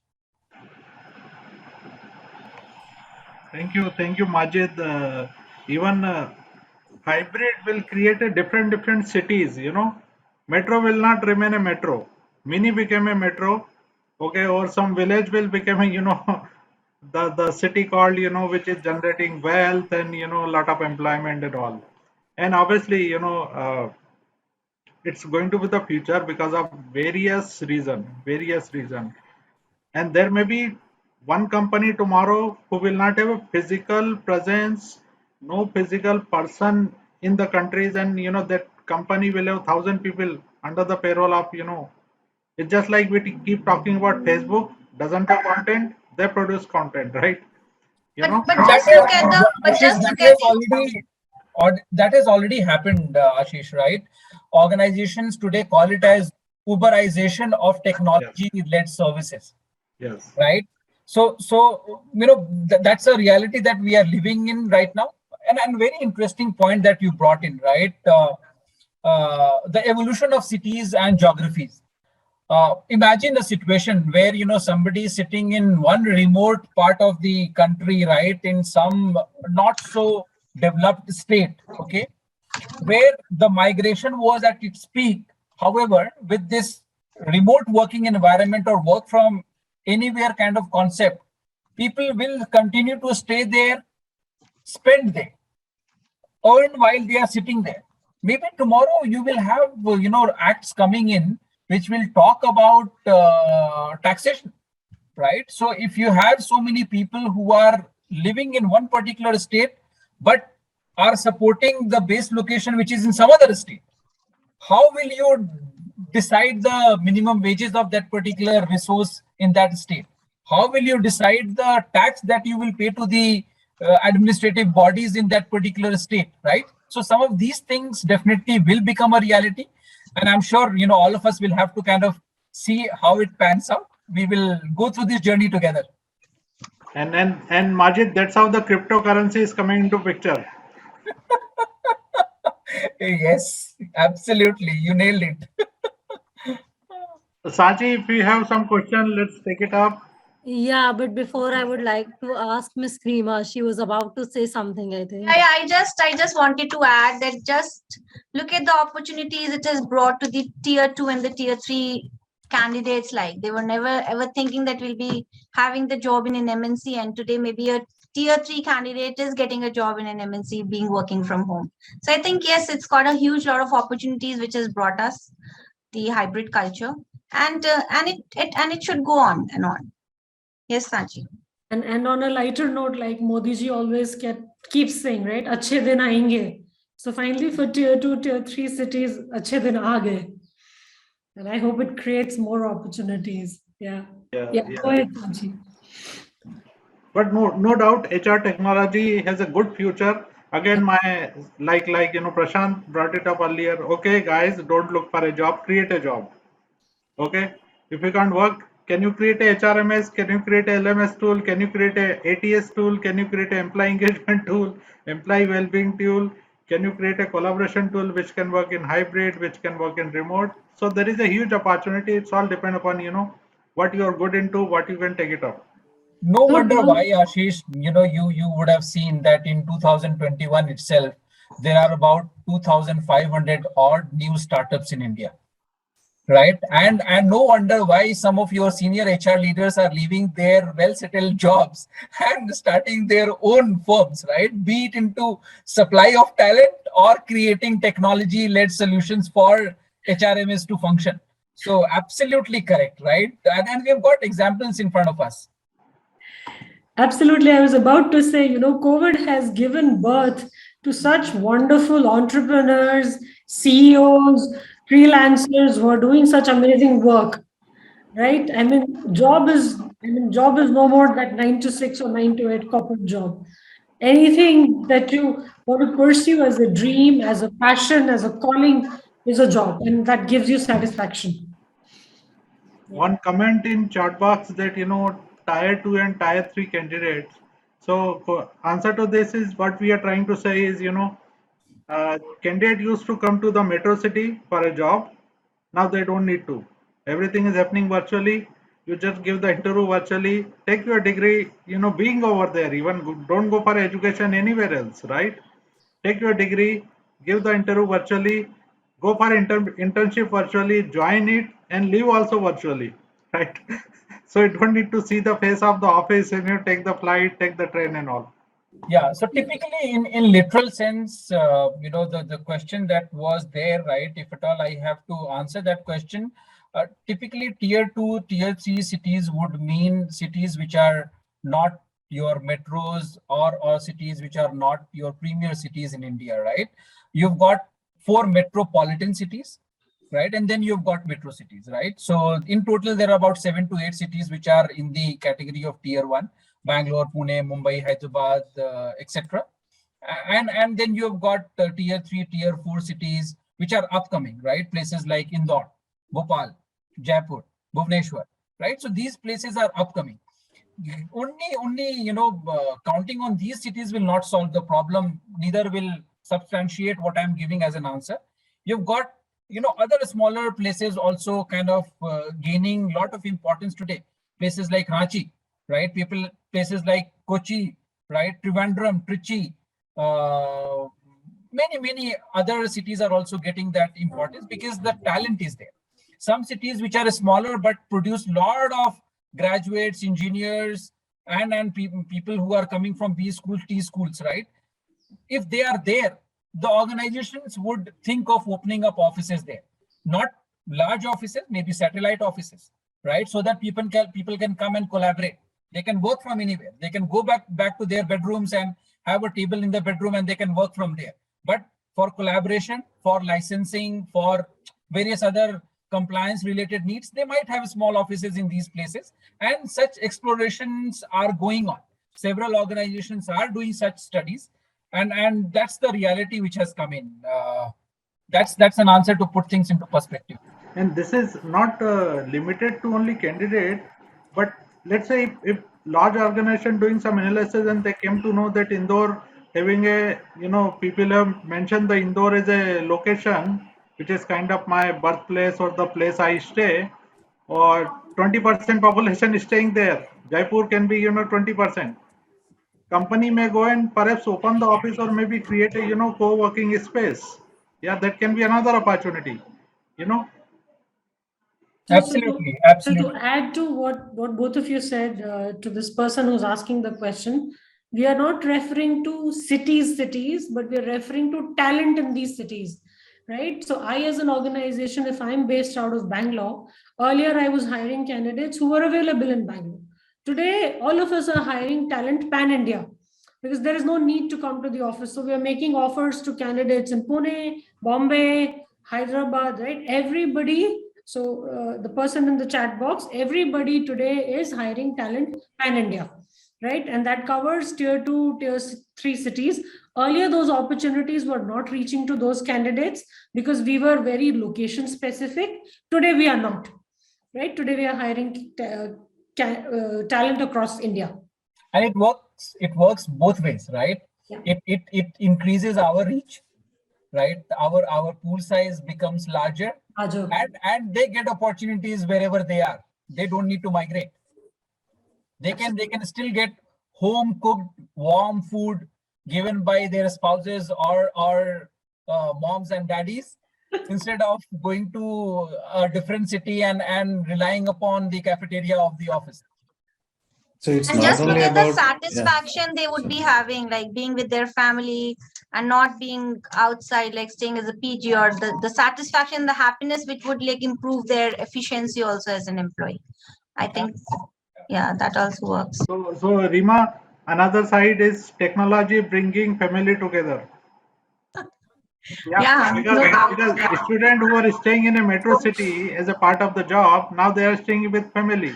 Thank you, Majid. Even hybrid will create a different cities. Metro will not remain a metro. Mini became a metro, okay, or some village will become a the city called which is generating wealth and lot of employment and all. And obviously it's going to be the future because of various reason. And there may be one company tomorrow who will not have a physical presence, no physical person in the countries, and that company will have 1,000 people under the payroll of it's just like we keep talking about Facebook doesn't have content, they produce content, right? you know But That just is, look at the but Ashish, just that look at has already, or that has already happened, Ashish, right? Organizations today call it as Uberization of yes, technology-led services, yes. right? So that's a reality that we are living in right now, and very interesting point that you brought in, right? The evolution of cities and geographies. Imagine a situation where somebody is sitting in one remote part of the country, right, in some not so developed state, okay, where the migration was at its peak. However, with this remote working environment or work from anywhere kind of concept, people will continue to stay there, spend there, earn while they are sitting there. Maybe tomorrow you will have acts coming in which will talk about taxation, right? So if you have so many people who are living in one particular state but are supporting the base location which is in some other state, how will you decide the minimum wages of that particular resource in that state? How will you decide the tax that you will pay to the administrative bodies in that particular state, right? So some of these things definitely will become a reality, and I'm sure all of us will have to kind of see how it pans out. We will go through this journey together. And Majid, that's how the cryptocurrency is coming into picture. Yes, absolutely, you nailed it. Sachi, if you have some question, let's take it up. Yeah, but before I would like to ask Miss Creamer. She was about to say something, I think. Yeah, I just wanted to add that just look at the opportunities it has brought to the tier 2 and the tier 3 candidates. Like they were never ever thinking that we'll be having the job in an MNC, and today maybe a tier 3 candidate is getting a job in an MNC being working from home. So I think yes, it's got a huge lot of opportunities which has brought us the hybrid culture, and it should go on and on. Yes, Sanchi. And on a lighter note, like Modi ji always keeps saying, right? Achhe din aayenge. So finally, for tier 2, tier 3 cities, achhe din aa gaye. And I hope it creates more opportunities. Yeah. Yeah. Go Yeah. ahead, Sanchi. But no doubt, HR technology has a good future. Again, my Prashant brought it up earlier. Okay, guys, don't look for a job, create a job. Okay, if you can't work, can you create a HRMS? Can you create a LMS tool? Can you create a ATS tool? Can you create an employee engagement tool, employee well-being tool? Can you create a collaboration tool which can work in hybrid, which can work in remote? So there is a huge opportunity. It's all depend upon what you are good into, what you can take it up. No So wonder now, why, Ashish, you would have seen that in 2021 itself, there are about 2,500 odd new startups in India, right? And no wonder why some of your senior HR leaders are leaving their well-settled jobs and starting their own firms, right? Be it into supply of talent or creating technology-led solutions for HRMS to function. So absolutely correct, right? And we've got examples in front of us. absolutely, I was about to say, COVID has given birth to such wonderful entrepreneurs, CEOs, freelancers who are doing such amazing work, right? Job is no more that 9 to 6 or 9 to 8 corporate job. Anything that you want to pursue as a dream, as a passion, as a calling is a job, and that gives you satisfaction. Yeah. One comment in chat box that tier 2 and tier 3 candidates. So for answer to this is what we are trying to say is candidate used to come to the metro city for a job. Now they don't need to. Everything is happening virtually. You just give the interview virtually, take your degree, being over there. Even don't go for education anywhere else, right? Take your degree, give the interview virtually, go for internship virtually, join it, and leave also virtually, right? So you don't need to see the face of the office and you take the flight, take the train, and all. Yeah, so typically in literal sense, the question that was there, right? If at all I have to answer that question, typically tier 2, tier 3 cities would mean cities which are not your metros or cities which are not your premier cities in India, right? You've got 4 metropolitan cities, right? And then you've got metro cities, right? So in total, there are about 7 to 8 cities which are in the category of tier 1. Bangalore, Pune, Mumbai, Hyderabad, etc. And then you've got tier 3, tier 4 cities which are upcoming, right? Places like Indore, Bhopal, Jaipur, Bhubaneswar, right? So these places are upcoming. Only counting on these cities will not solve the problem. Neither will substantiate what I'm giving as an answer. You've got other smaller places also kind of gaining a lot of importance today. Places like Ranchi, right? Places like Kochi, right? Trivandrum, Trichy, many other cities are also getting that importance because the talent is there. Some cities which are smaller but produce lot of graduates, engineers, and people who are coming from B schools, T schools, right? If they are there, the organizations would think of opening up offices there, not large offices, maybe satellite offices, right? So that people can come and collaborate. They can work from anywhere. They can go back to their bedrooms and have a table in the bedroom and they can work from there. But for collaboration, for licensing, for various other compliance related needs, they might have small offices in these places, and such explorations are going on. Several organizations are doing such studies, and that's the reality which has come in. That's an answer to put things into perspective. And this is not limited to only candidate, but let's say if large organization doing some analysis and they came to know that Indore having people have mentioned the Indore as a location which is kind of my birthplace or the place I stay. or 20% population is staying there. Jaipur can be, 20%. Company may go and perhaps open the office or maybe create a, co-working space. Yeah, that can be another opportunity, you know. So, so, to, Absolutely, so to absolutely. add to what both of you said, to this person who's asking the question, we are not referring to cities, but we are referring to talent in these cities, right? So I, as an organization, if I'm based out of Bangalore, earlier I was hiring candidates who were available in Bangalore. Today, all of us are hiring talent pan-India because there is no need to come to the office. So we are making offers to candidates in Pune, Bombay, Hyderabad, right? Everybody. So the person in the chat box, everybody today is hiring talent pan India, right? And that covers tier 2, tier 3 cities. Earlier, those opportunities were not reaching to those candidates because we were very location specific. Today, we are not, right? Today, we are hiring talent across India. And it works both ways, right? Yeah. It increases our reach, right? Our pool size becomes larger, and they get opportunities wherever they are. They don't need to migrate. They can still get home cooked warm food given by their spouses or moms and daddies, instead of going to a different city and relying upon the cafeteria of the office. So it's And not just only because the about, yeah. satisfaction they would be having, like being with their family and not being outside, like staying as a PG, or the satisfaction, the happiness which would like improve their efficiency also as an employee. I think, yeah, that also works. So Rima, another side is technology bringing family together. Yeah. Because students who are staying in a metro city as a part of the job, now they are staying with family.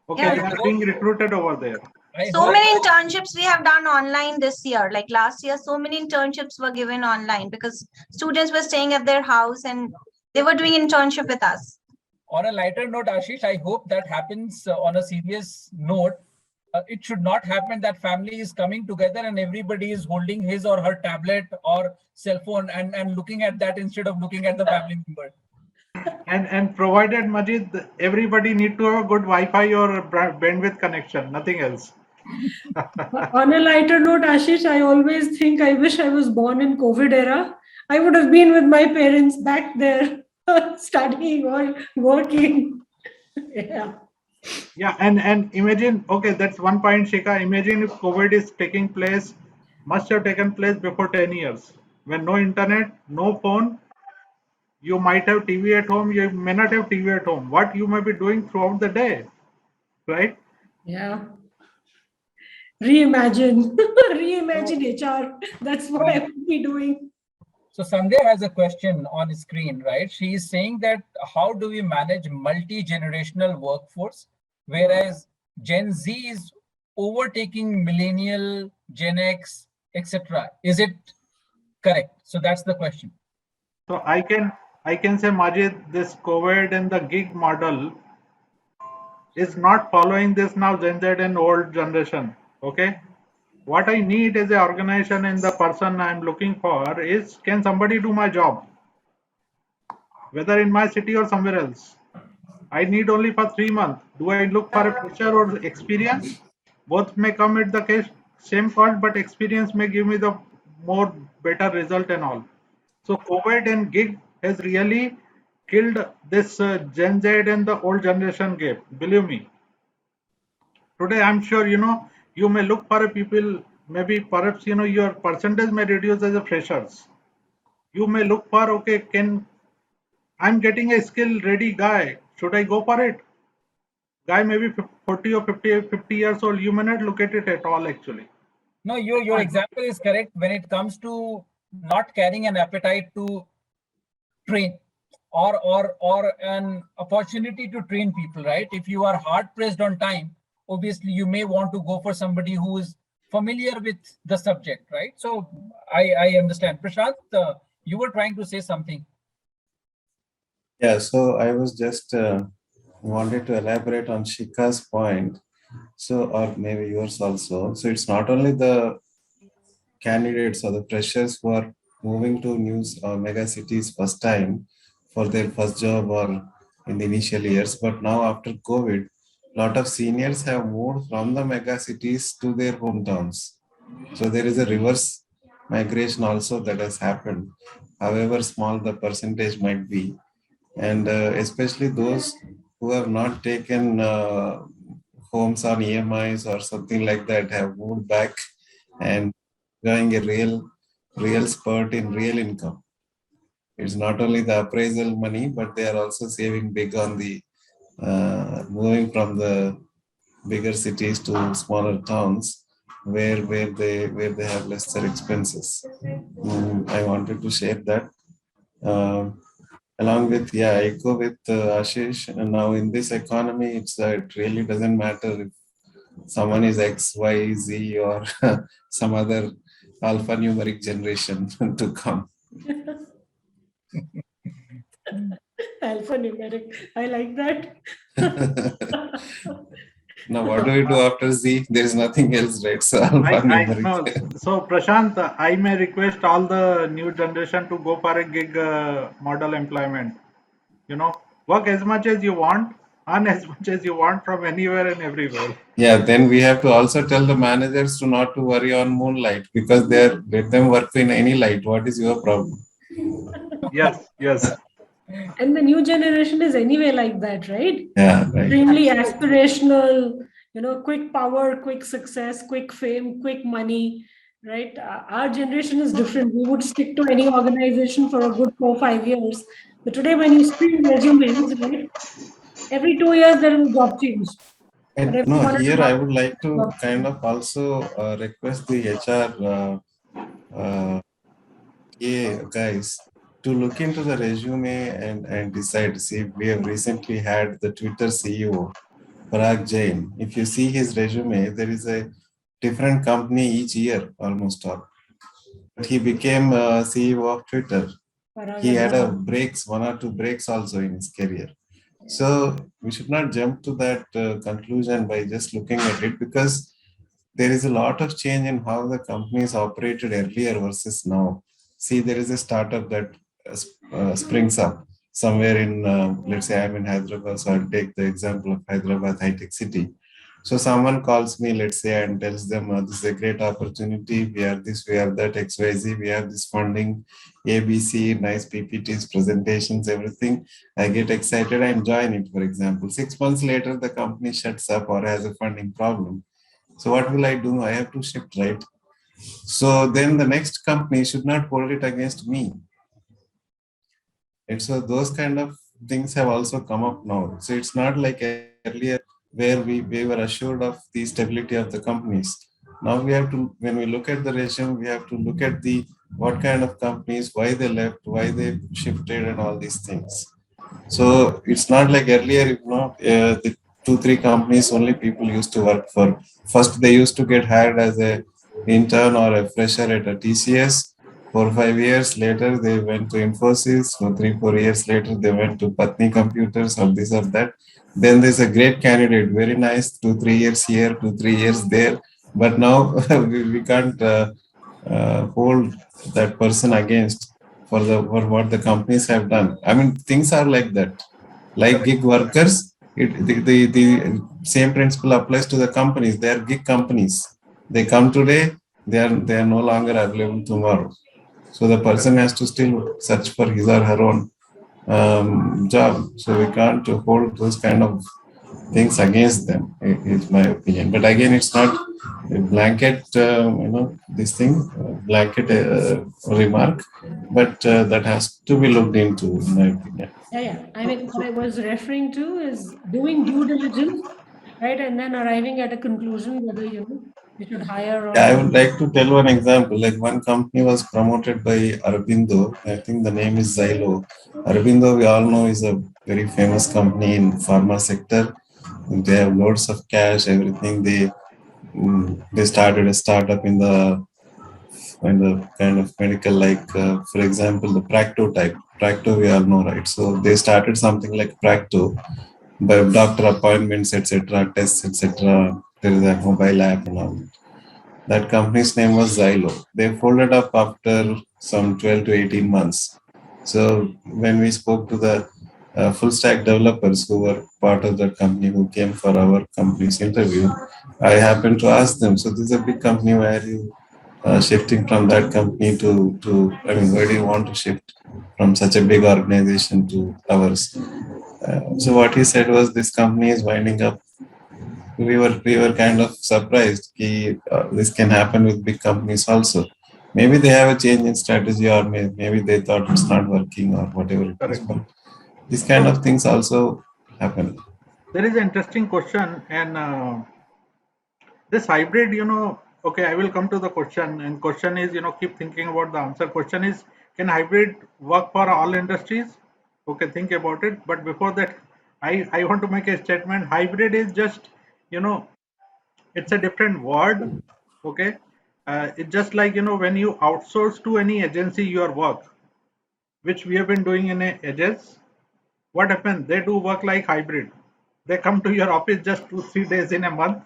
Okay, Yeah. they are being recruited over there. So many internships we have done online this year. Like last year, so many internships were given online because students were staying at their house and they were doing internship with us. On a lighter note, Ashish, I hope that happens on a serious note. It should not happen that family is coming together and everybody is holding his or her tablet or cell phone and looking at that instead of looking at the family member. And provided, Majid, everybody need to have a good Wi-Fi or bandwidth connection, nothing else. On a lighter note, Ashish, I always think I wish I was born in COVID era. I would have been with my parents back there studying or working. Yeah. Yeah, and imagine, okay, that's one point, Shikha. Imagine if COVID is taking place, must have taken place before 10 years. When no internet, no phone, you might have TV at home, you may not have TV at home. What you may be doing throughout the day, right? Yeah. Reimagine. Reimagine HR. That's what I would be doing. So Sandhya has a question on screen, right? She is saying that how do we manage multi-generational workforce, whereas Gen Z is overtaking millennial, Gen X, etc. Is it correct? So that's the question. So I can say, Majid, this COVID and the gig model is not following this now Gen Z and old generation. Okay. What I need as an organization and the person I'm looking for is, can somebody do my job? Whether in my city or somewhere else. I need only for 3 months. Do I look for a fresher or experience? Both may come at the same cost, but experience may give me the more better result and all. So COVID and gig has really killed this Gen Z and the old generation gap. Believe me. Today, I'm sure you may look for a people. Maybe perhaps your percentage may reduce as a freshers. You may look for, okay, can I'm getting a skill ready guy. Should I go for it? Guy may be 40 or 50 years old. You may not look at it at all actually. No, your example is correct when it comes to not carrying an appetite to train or an opportunity to train people, right? If you are hard pressed on time, obviously you may want to go for somebody who is familiar with the subject, right? So I understand. Prashant, you were trying to say something. Yeah, so I was just wanted to elaborate on Shika's point. So, or maybe yours also. So it's not only the candidates or the freshers who are moving to new mega cities first time for their first job or in the initial years. But now after COVID, a lot of seniors have moved from the mega cities to their hometowns. So there is a reverse migration also that has happened, however small the percentage might be. And especially those who have not taken homes on EMIs or something like that have moved back and enjoying a real spurt in real income. It's not only the appraisal money, but they are also saving big on the moving from the bigger cities to smaller towns where they have lesser expenses. I wanted to share that. Um, Along with, yeah, I go with Ashish. And now in this economy, it really doesn't matter if someone is X, Y, Z, or some other alphanumeric generation to come. Alphanumeric. I like that. Now, what do we do after Z? There is nothing else, right? So I alphanumeric. know. So Prashant, I may request all the new generation to go for a gig model employment. You know, work as much as you want, earn as much as you want from anywhere and everywhere. Yeah, then we have to also tell the managers to not to worry on moonlight because they're let them work in any light. What is your problem? Yes, yes. And the new generation is anyway like that, right? Yeah, right. Extremely Absolutely. aspirational, quick power, quick success, quick fame, quick money, right? Our generation is different. We would stick to any organization for a good 4 5 years. But today, when you screen resumes, right, every 2 years there is a job change. Or And every no, one and here a I half would like to job kind change. of also request the HR guys to look into the resume and decide. See, we have recently had the Twitter CEO, Parag Jain. If you see his resume, there is a different company each year, almost all. He became CEO of Twitter. He had a breaks, 1 or 2 breaks also in his career. So we should not jump to that conclusion by just looking at it because there is a lot of change in how the companies operated earlier versus now. See, there is a startup that springs up somewhere in, let's say I'm in Hyderabad, so I'll take the example of Hyderabad High Tech City. So someone calls me, let's say, and tells them, this is a great opportunity. We are this, we are that, XYZ, we have this funding, ABC, nice PPTs, presentations, everything. I get excited and join it, for example. 6 months later, the company shuts up or has a funding problem. So what will I do? I have to shift, right? So then the next company should not hold it against me. And so those kind of things have also come up now. So it's not like earlier where we were assured of the stability of the companies. Now we have to, when we look at the resume, we have to look at the what kind of companies, why they left, why they shifted, and all these things. So it's not like earlier, the 2 3 companies only people used to work for. First, they used to get hired as a intern or a fresher at a TCS. 4 5 years later, they went to Infosys. So 3 4 years later, they went to Patni Computers or this or that. Then there's a great candidate, very nice, 2 3 years here, 2 3 years there. But now we can't hold that person against for what the companies have done. I mean, things are like that. Like gig workers, the same principle applies to the companies. They are gig companies. They come today, they are no longer available tomorrow. So the person has to still search for his or her own job. So we can't hold those kind of things against them, is my opinion. But again, it's not a blanket, this thing, blanket remark, but that has to be looked into, in my opinion. Yeah, yeah. I mean, what I was referring to is doing due diligence, right? And then arriving at a conclusion whether, you should hire or Yeah, I not. would like to tell one example. Like one company was promoted by Arabindo. I think the name is Xylo. Arabindo, we all know, is a very famous company in pharma sector. They have loads of cash, everything. They started a startup in the kind of medical, like for example, the Practo type. Practo, we all know, right? So they started something like Practo by doctor appointments, etc., tests, etc. There is a mobile app and all. That company's name was Xylo. They folded up after some 12 to 18 months. So when we spoke to the full stack developers who were part of that company who came for our company's interview. I happened to ask them, so this is a big company, why are you shifting from that company I mean, where do you want to shift from such a big organization to ours? So what he said was, this company is winding up. We were kind of surprised this can happen with big companies also. Maybe they have a change in strategy, or maybe they thought it's not working, or whatever it is. Correct. But these kind So of things also happen. there is an interesting question, and this hybrid, okay, I will come to the question, and question is, keep thinking about the answer. Question is, can hybrid work for all industries? Okay, think about it. But before that, I want to make a statement. Hybrid is just, you know, it's a different word. Okay, it's just like, when you outsource to any agency your work, which we have been doing in ages. What happens? They do work like hybrid. They come to your office just 2-3 days in a month,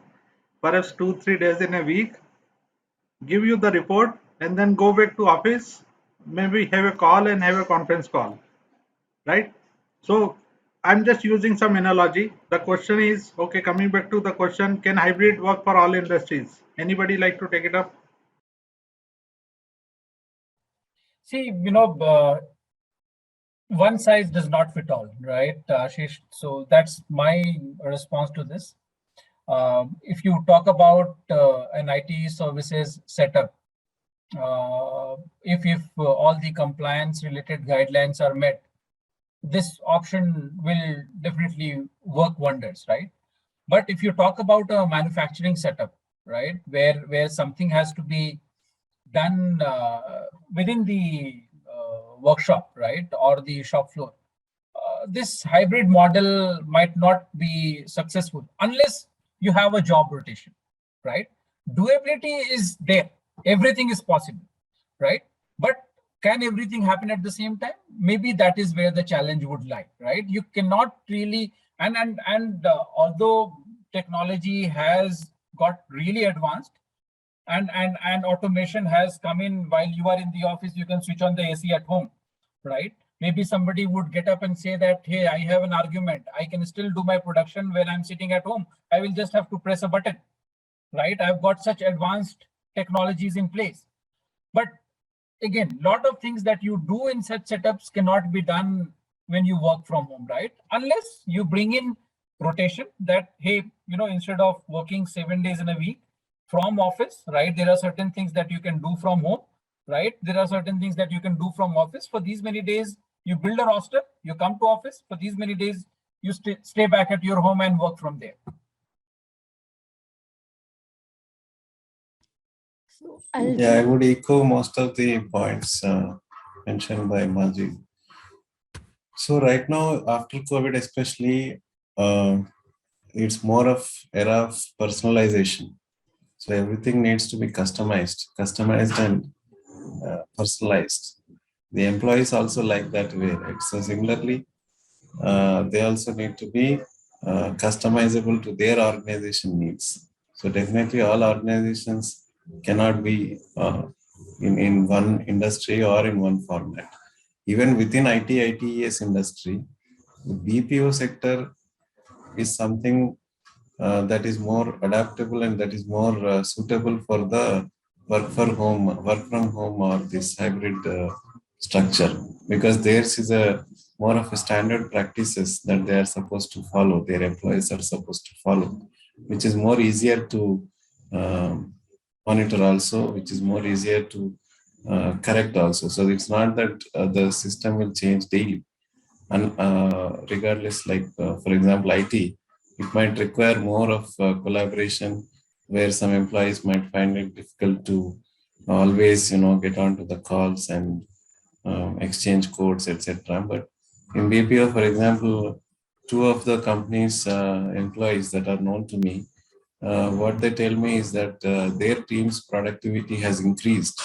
perhaps 2-3 days in a week, give you the report, and then go back to office, maybe have a call and have a conference call, right? So I'm just using some analogy. The question is, okay, coming back to the question, can hybrid work for all industries? Anybody like to take it up? See, one size does not fit all, right, Ashish? So that's my response to this. If you talk about an IT services setup, if all the compliance related guidelines are met, this option will definitely work wonders, right? But if you talk about a manufacturing setup, right, where something has to be done within the workshop, right, or the shop floor, this hybrid model might not be successful unless you have a job rotation, right? Doability is there, everything is possible, right? But can everything happen at the same time? Maybe that is where the challenge would lie, right? You cannot really, and although technology has got really advanced, and automation has come in while you are in the office, you can switch on the AC at home, right? Maybe somebody would get up and say that, hey, I have an argument, I can still do my production when I'm sitting at home, I will just have to press a button, right? I've got such advanced technologies in place. But again, a lot of things that you do in such setups cannot be done when you work from home, right? Unless you bring in rotation, that, hey, instead of working 7 days in a week from office, right, there are certain things that you can do from home, right? There are certain things that you can do from office. For these many days, you build a roster, you come to office. For these many days, you stay back at your home and work from there. So I would echo most of the points mentioned by Majid. So right now, after COVID especially, it's more of era of personalization. So everything needs to be customized and personalized. The employees also like that way, right? So similarly, they also need to be customizable to their organization needs. So definitely all organizations cannot be in one industry or in one format. Even within ITES industry, the BPO sector is something that is more adaptable and that is more suitable for the work from home or this hybrid structure, because theirs is a more of a standard practices that they are supposed to follow, their employees are supposed to follow, which is more easier to monitor also, which is more easier to correct also. So it's not that the system will change daily, and regardless, like for example, IT, it might require more of collaboration, where some employees might find it difficult to always, get onto the calls and exchange codes, etc. But in BPO, for example, two of the company's employees that are known to me, what they tell me is that their team's productivity has increased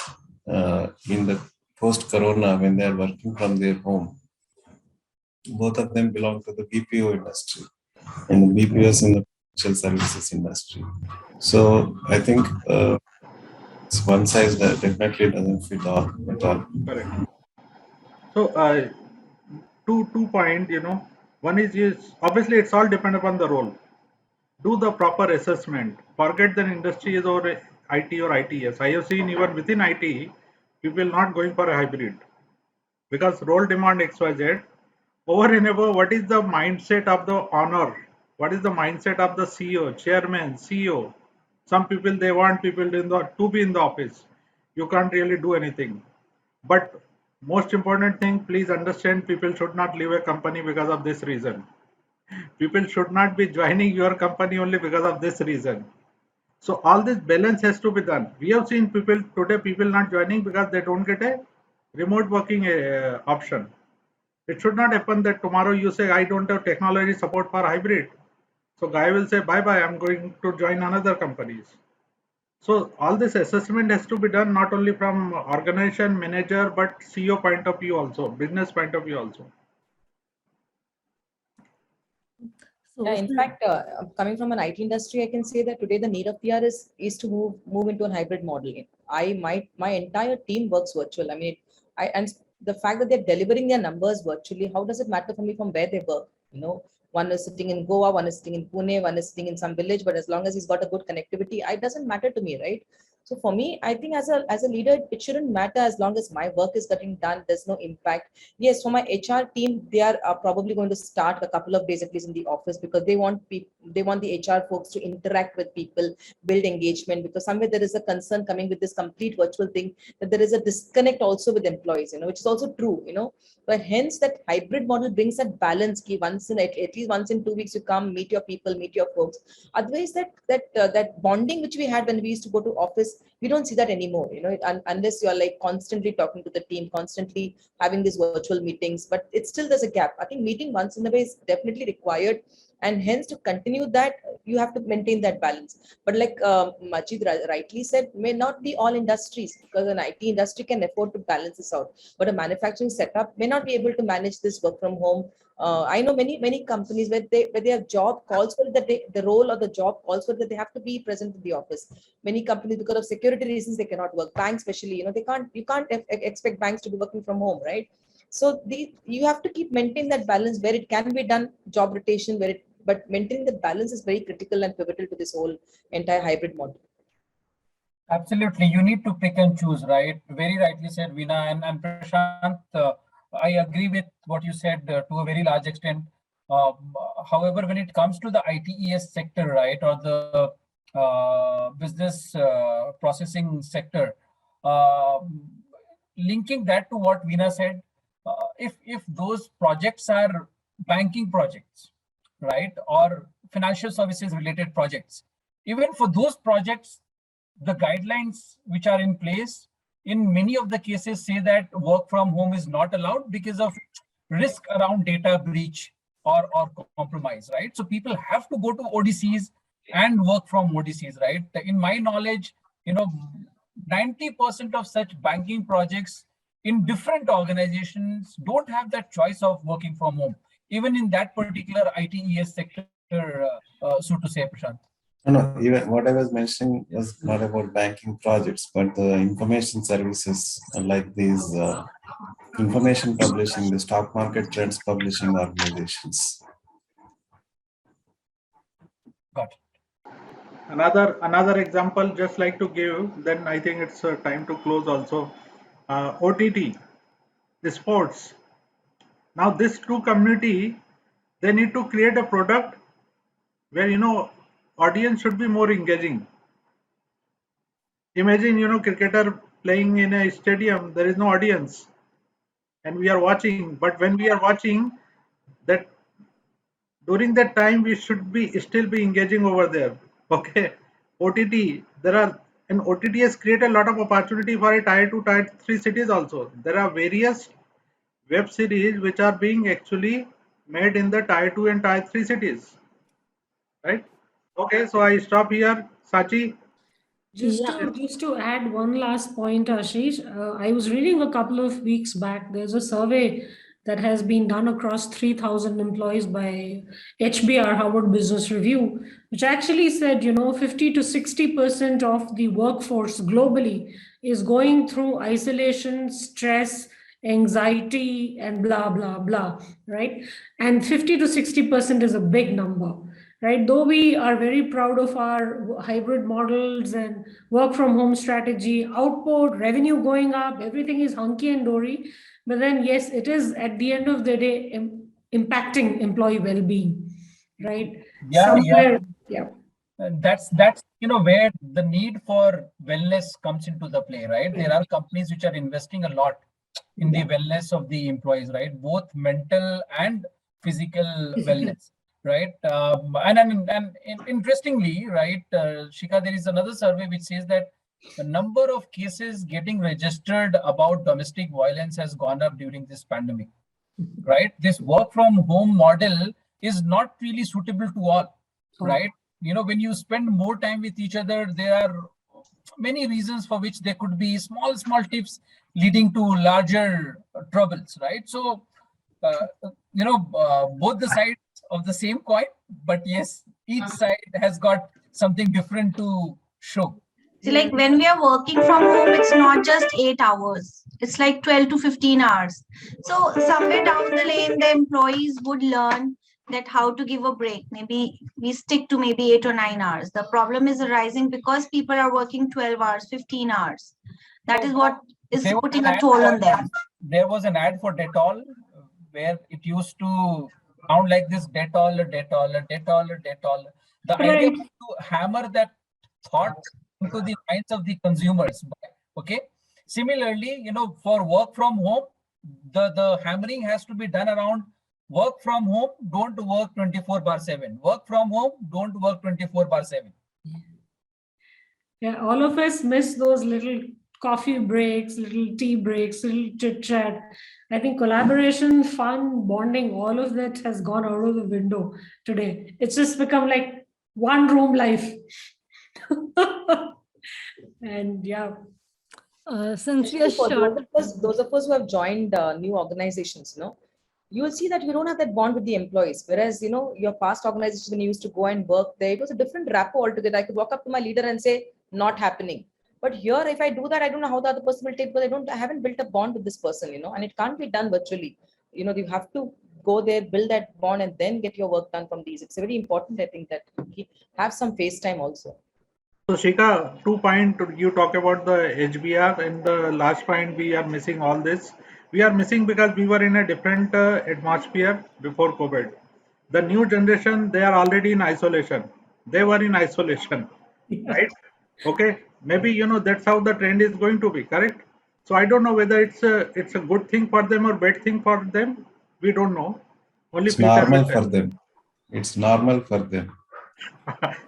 in the post-corona when they are working from their home. Both of them belong to the BPO industry, and BPO is in the financial services industry. So I think it's one size that definitely doesn't fit all at all. Correct. So two point, One is obviously it's all depend upon the role. Do the proper assessment. Forget that industry is or IT or ITS. I have seen even within IT, people not going for a hybrid because role demand XYZ. Over and above, what is the mindset of the owner? What is the mindset of the CEO, chairman, CEO? Some people they want people to be in the office. You can't really do anything. But most important thing, please understand people should not leave a company because of this reason. People should not be joining your company only because of this reason. So all this balance has to be done. We have seen people today, people not joining because they don't get a remote working option. It should not happen that tomorrow you say, I don't have technology support for hybrid. So guy will say, bye bye, I'm going to join another companies. So all this assessment has to be done not only from organization manager, but CEO point of view also, business point of view also. So, Yeah, in fact, coming from an IT industry, I can say that today the need of PR is to move into a hybrid model. My entire team works virtual. I mean, I and the fact that they're delivering their numbers virtually, how does it matter for me from where they work? One is sitting in Goa, one is sitting in Pune, one is sitting in some village, but as long as he's got a good connectivity, it doesn't matter to me, right? So for me, I think as a leader, it shouldn't matter as long as my work is getting done. There's no impact. Yes, for my HR team, they are probably going to start a couple of days at least in the office because they want the HR folks to interact with people, build engagement. Because somewhere there is a concern coming with this complete virtual thing that there is a disconnect also with employees, which is also true, But hence that hybrid model brings that balance. Ki once in at least once in 2 weeks you come meet your people, meet your folks. Otherwise, that bonding which we had when we used to go to office, we don't see that anymore. Unless you are like constantly talking to the team, constantly having these virtual meetings, but it's still there's a gap. I think meeting once in a way is definitely required, and hence to continue that you have to maintain that balance. But like Majid rightly said, may not be all industries because an IT industry can afford to balance this out, but a manufacturing setup may not be able to manage this work from home. I know many companies where they have job calls for that the role or the job calls for that they have to be present in the office. Many companies, because of security reasons, they cannot work. Banks especially, you can't expect banks to be working from home, right? So you have to keep maintain that balance where it can be done, job rotation, but maintaining the balance is very critical and pivotal to this whole entire hybrid model. Absolutely. You need to pick and choose, right? Very rightly said, Veena. And Prashant, I agree with what you said to a very large extent. However, when it comes to the ITES sector, right, or the business processing sector, uh, linking that to what Veena said, if those projects are banking projects, right, or financial services related projects, even for those projects, the guidelines which are in place in many of the cases say that work from home is not allowed because of risk around data breach or compromise, right? So people have to go to ODCs and work from ODCs, right? In my knowledge, 90% of such banking projects in different organizations don't have that choice of working from home, even in that particular ITES sector, so to say, Prashant. No, even what I was mentioning was not about banking projects, but the information services like these information publishing, the stock market trends publishing organizations. Got it. Another example, just like to give. Then I think it's time to close also. OTT, the sports. Now this two community, they need to create a product where audience should be more engaging. Imagine cricketer playing in a stadium, there is no audience, and we are watching. But when we are watching, that during that time we should be still be engaging over there. Okay, OTT. There are and OTT has created a lot of opportunity for a tier 2, tier 3 cities also. There are various web series which are being actually made in the tier 2 and tier 3 cities, right? Okay, so I stop here. Sachi. yeah. Just to add one last point, Ashish, I was reading a couple of weeks back. There's a survey that has been done across 3,000 employees by HBR, Harvard Business Review, which actually said, 50 to 60% of the workforce globally is going through isolation, stress, anxiety, and blah, blah, blah, right? And 50 to 60% is a big number, right? Though we are very proud of our hybrid models and work from home strategy, output, revenue going up, everything is hunky and dory. But then, yes, it is at the end of the day impacting employee well-being, right? Yeah, Somewhere, yeah. That's where the need for wellness comes into the play, right? There are companies which are investing a lot in the wellness of the employees, right? Both mental and physical wellness, right? And interestingly, right, Shika, there is another survey which says that the number of cases getting registered about domestic violence has gone up during this pandemic, right? This work from home model is not really suitable to all, right? When you spend more time with each other, there are many reasons for which there could be small tips leading to larger troubles, right? So both the sides of the same coin, but yes, each side has got something different to show. See, like when we are working from home, it's not just 8 hours, it's like 12 to 15 hours. So, somewhere down the lane, the employees would learn that how to give a break. Maybe we stick to maybe 8 or 9 hours. The problem is arising because people are working 12 hours, 15 hours. That is what is There was putting an a ad toll for- on them. There was an ad for Dettol where it used to sound like this: Dettol, Dettol, Dettol, Dettol. The idea Right. was to hammer that thought into the minds of the consumers. Okay. Similarly, for work from home, the hammering has to be done around work from home, don't work 24/7. Work from home, don't work 24/7. Yeah, all of us miss those little coffee breaks, little tea breaks, little chit chat. I think collaboration, fun, bonding, all of that has gone out of the window today. It's just become like one room life. And yeah. Since we are For short, those of us who have joined new organizations, you will see that you don't have that bond with the employees. Whereas, your past organization, when you used to go and work there, it was a different rapport altogether. I could walk up to my leader and say, not happening. But here, if I do that, I don't know how the other person will take, because I haven't built a bond with this person, and it can't be done virtually. You have to go there, build that bond, and then get your work done from these. It's very important, I think, that have some face time also. So Shika, 2 point you talk about the HBR, and the last point we are missing all this. We are missing because we were in a different atmosphere before COVID. The new generation, they are already in isolation. They were in isolation, right? Okay, maybe that's how the trend is going to be, correct? So I don't know whether it's a good thing for them or bad thing for them. We don't know. Only It's future will normal for tell. them. It's normal for them.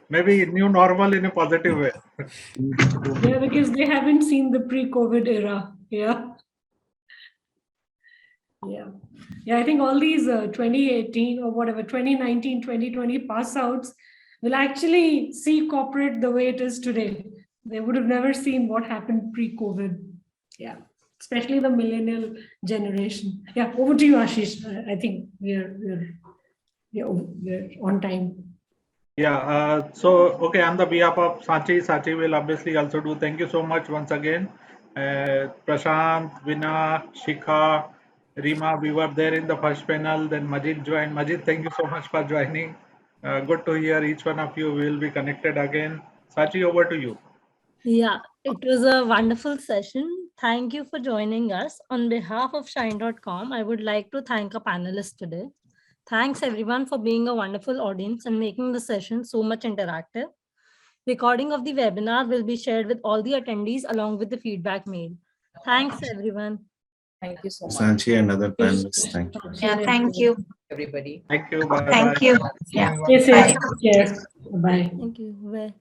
Maybe new normal in a positive way. Yeah, because they haven't seen the pre-COVID era. Yeah. Yeah. Yeah, I think all these 2018 or whatever, 2019, 2020 pass outs will actually see corporate the way it is today. They would have never seen what happened pre-COVID. Yeah. Especially the millennial generation. Yeah. Over to you, Ashish. I think we're on time. Yeah, so okay, on the behalf of Sachi will obviously also do. Thank you so much once again. Prashant, Vina, Shikha, Rima, we were there in the first panel. Then Majid joined. Majid, thank you so much for joining. Good to hear each one of you. We will be connected again. Sachi, over to you. yeah, it was a wonderful session. Thank you for joining us. On behalf of Shine.com, I would like to thank our panelists today. Thanks everyone for being a wonderful audience and making the session so much interactive. Recording of the webinar will be shared with all the attendees along with the feedback mail. Thanks everyone. Thank you so much, Sanchi and other panelists, thank you. Yeah, thank you. everybody. Thank you. Bye bye. Thank you. Thank you, Yeah. everyone. Yes, yes. Yes. Bye. Thank you. Bye.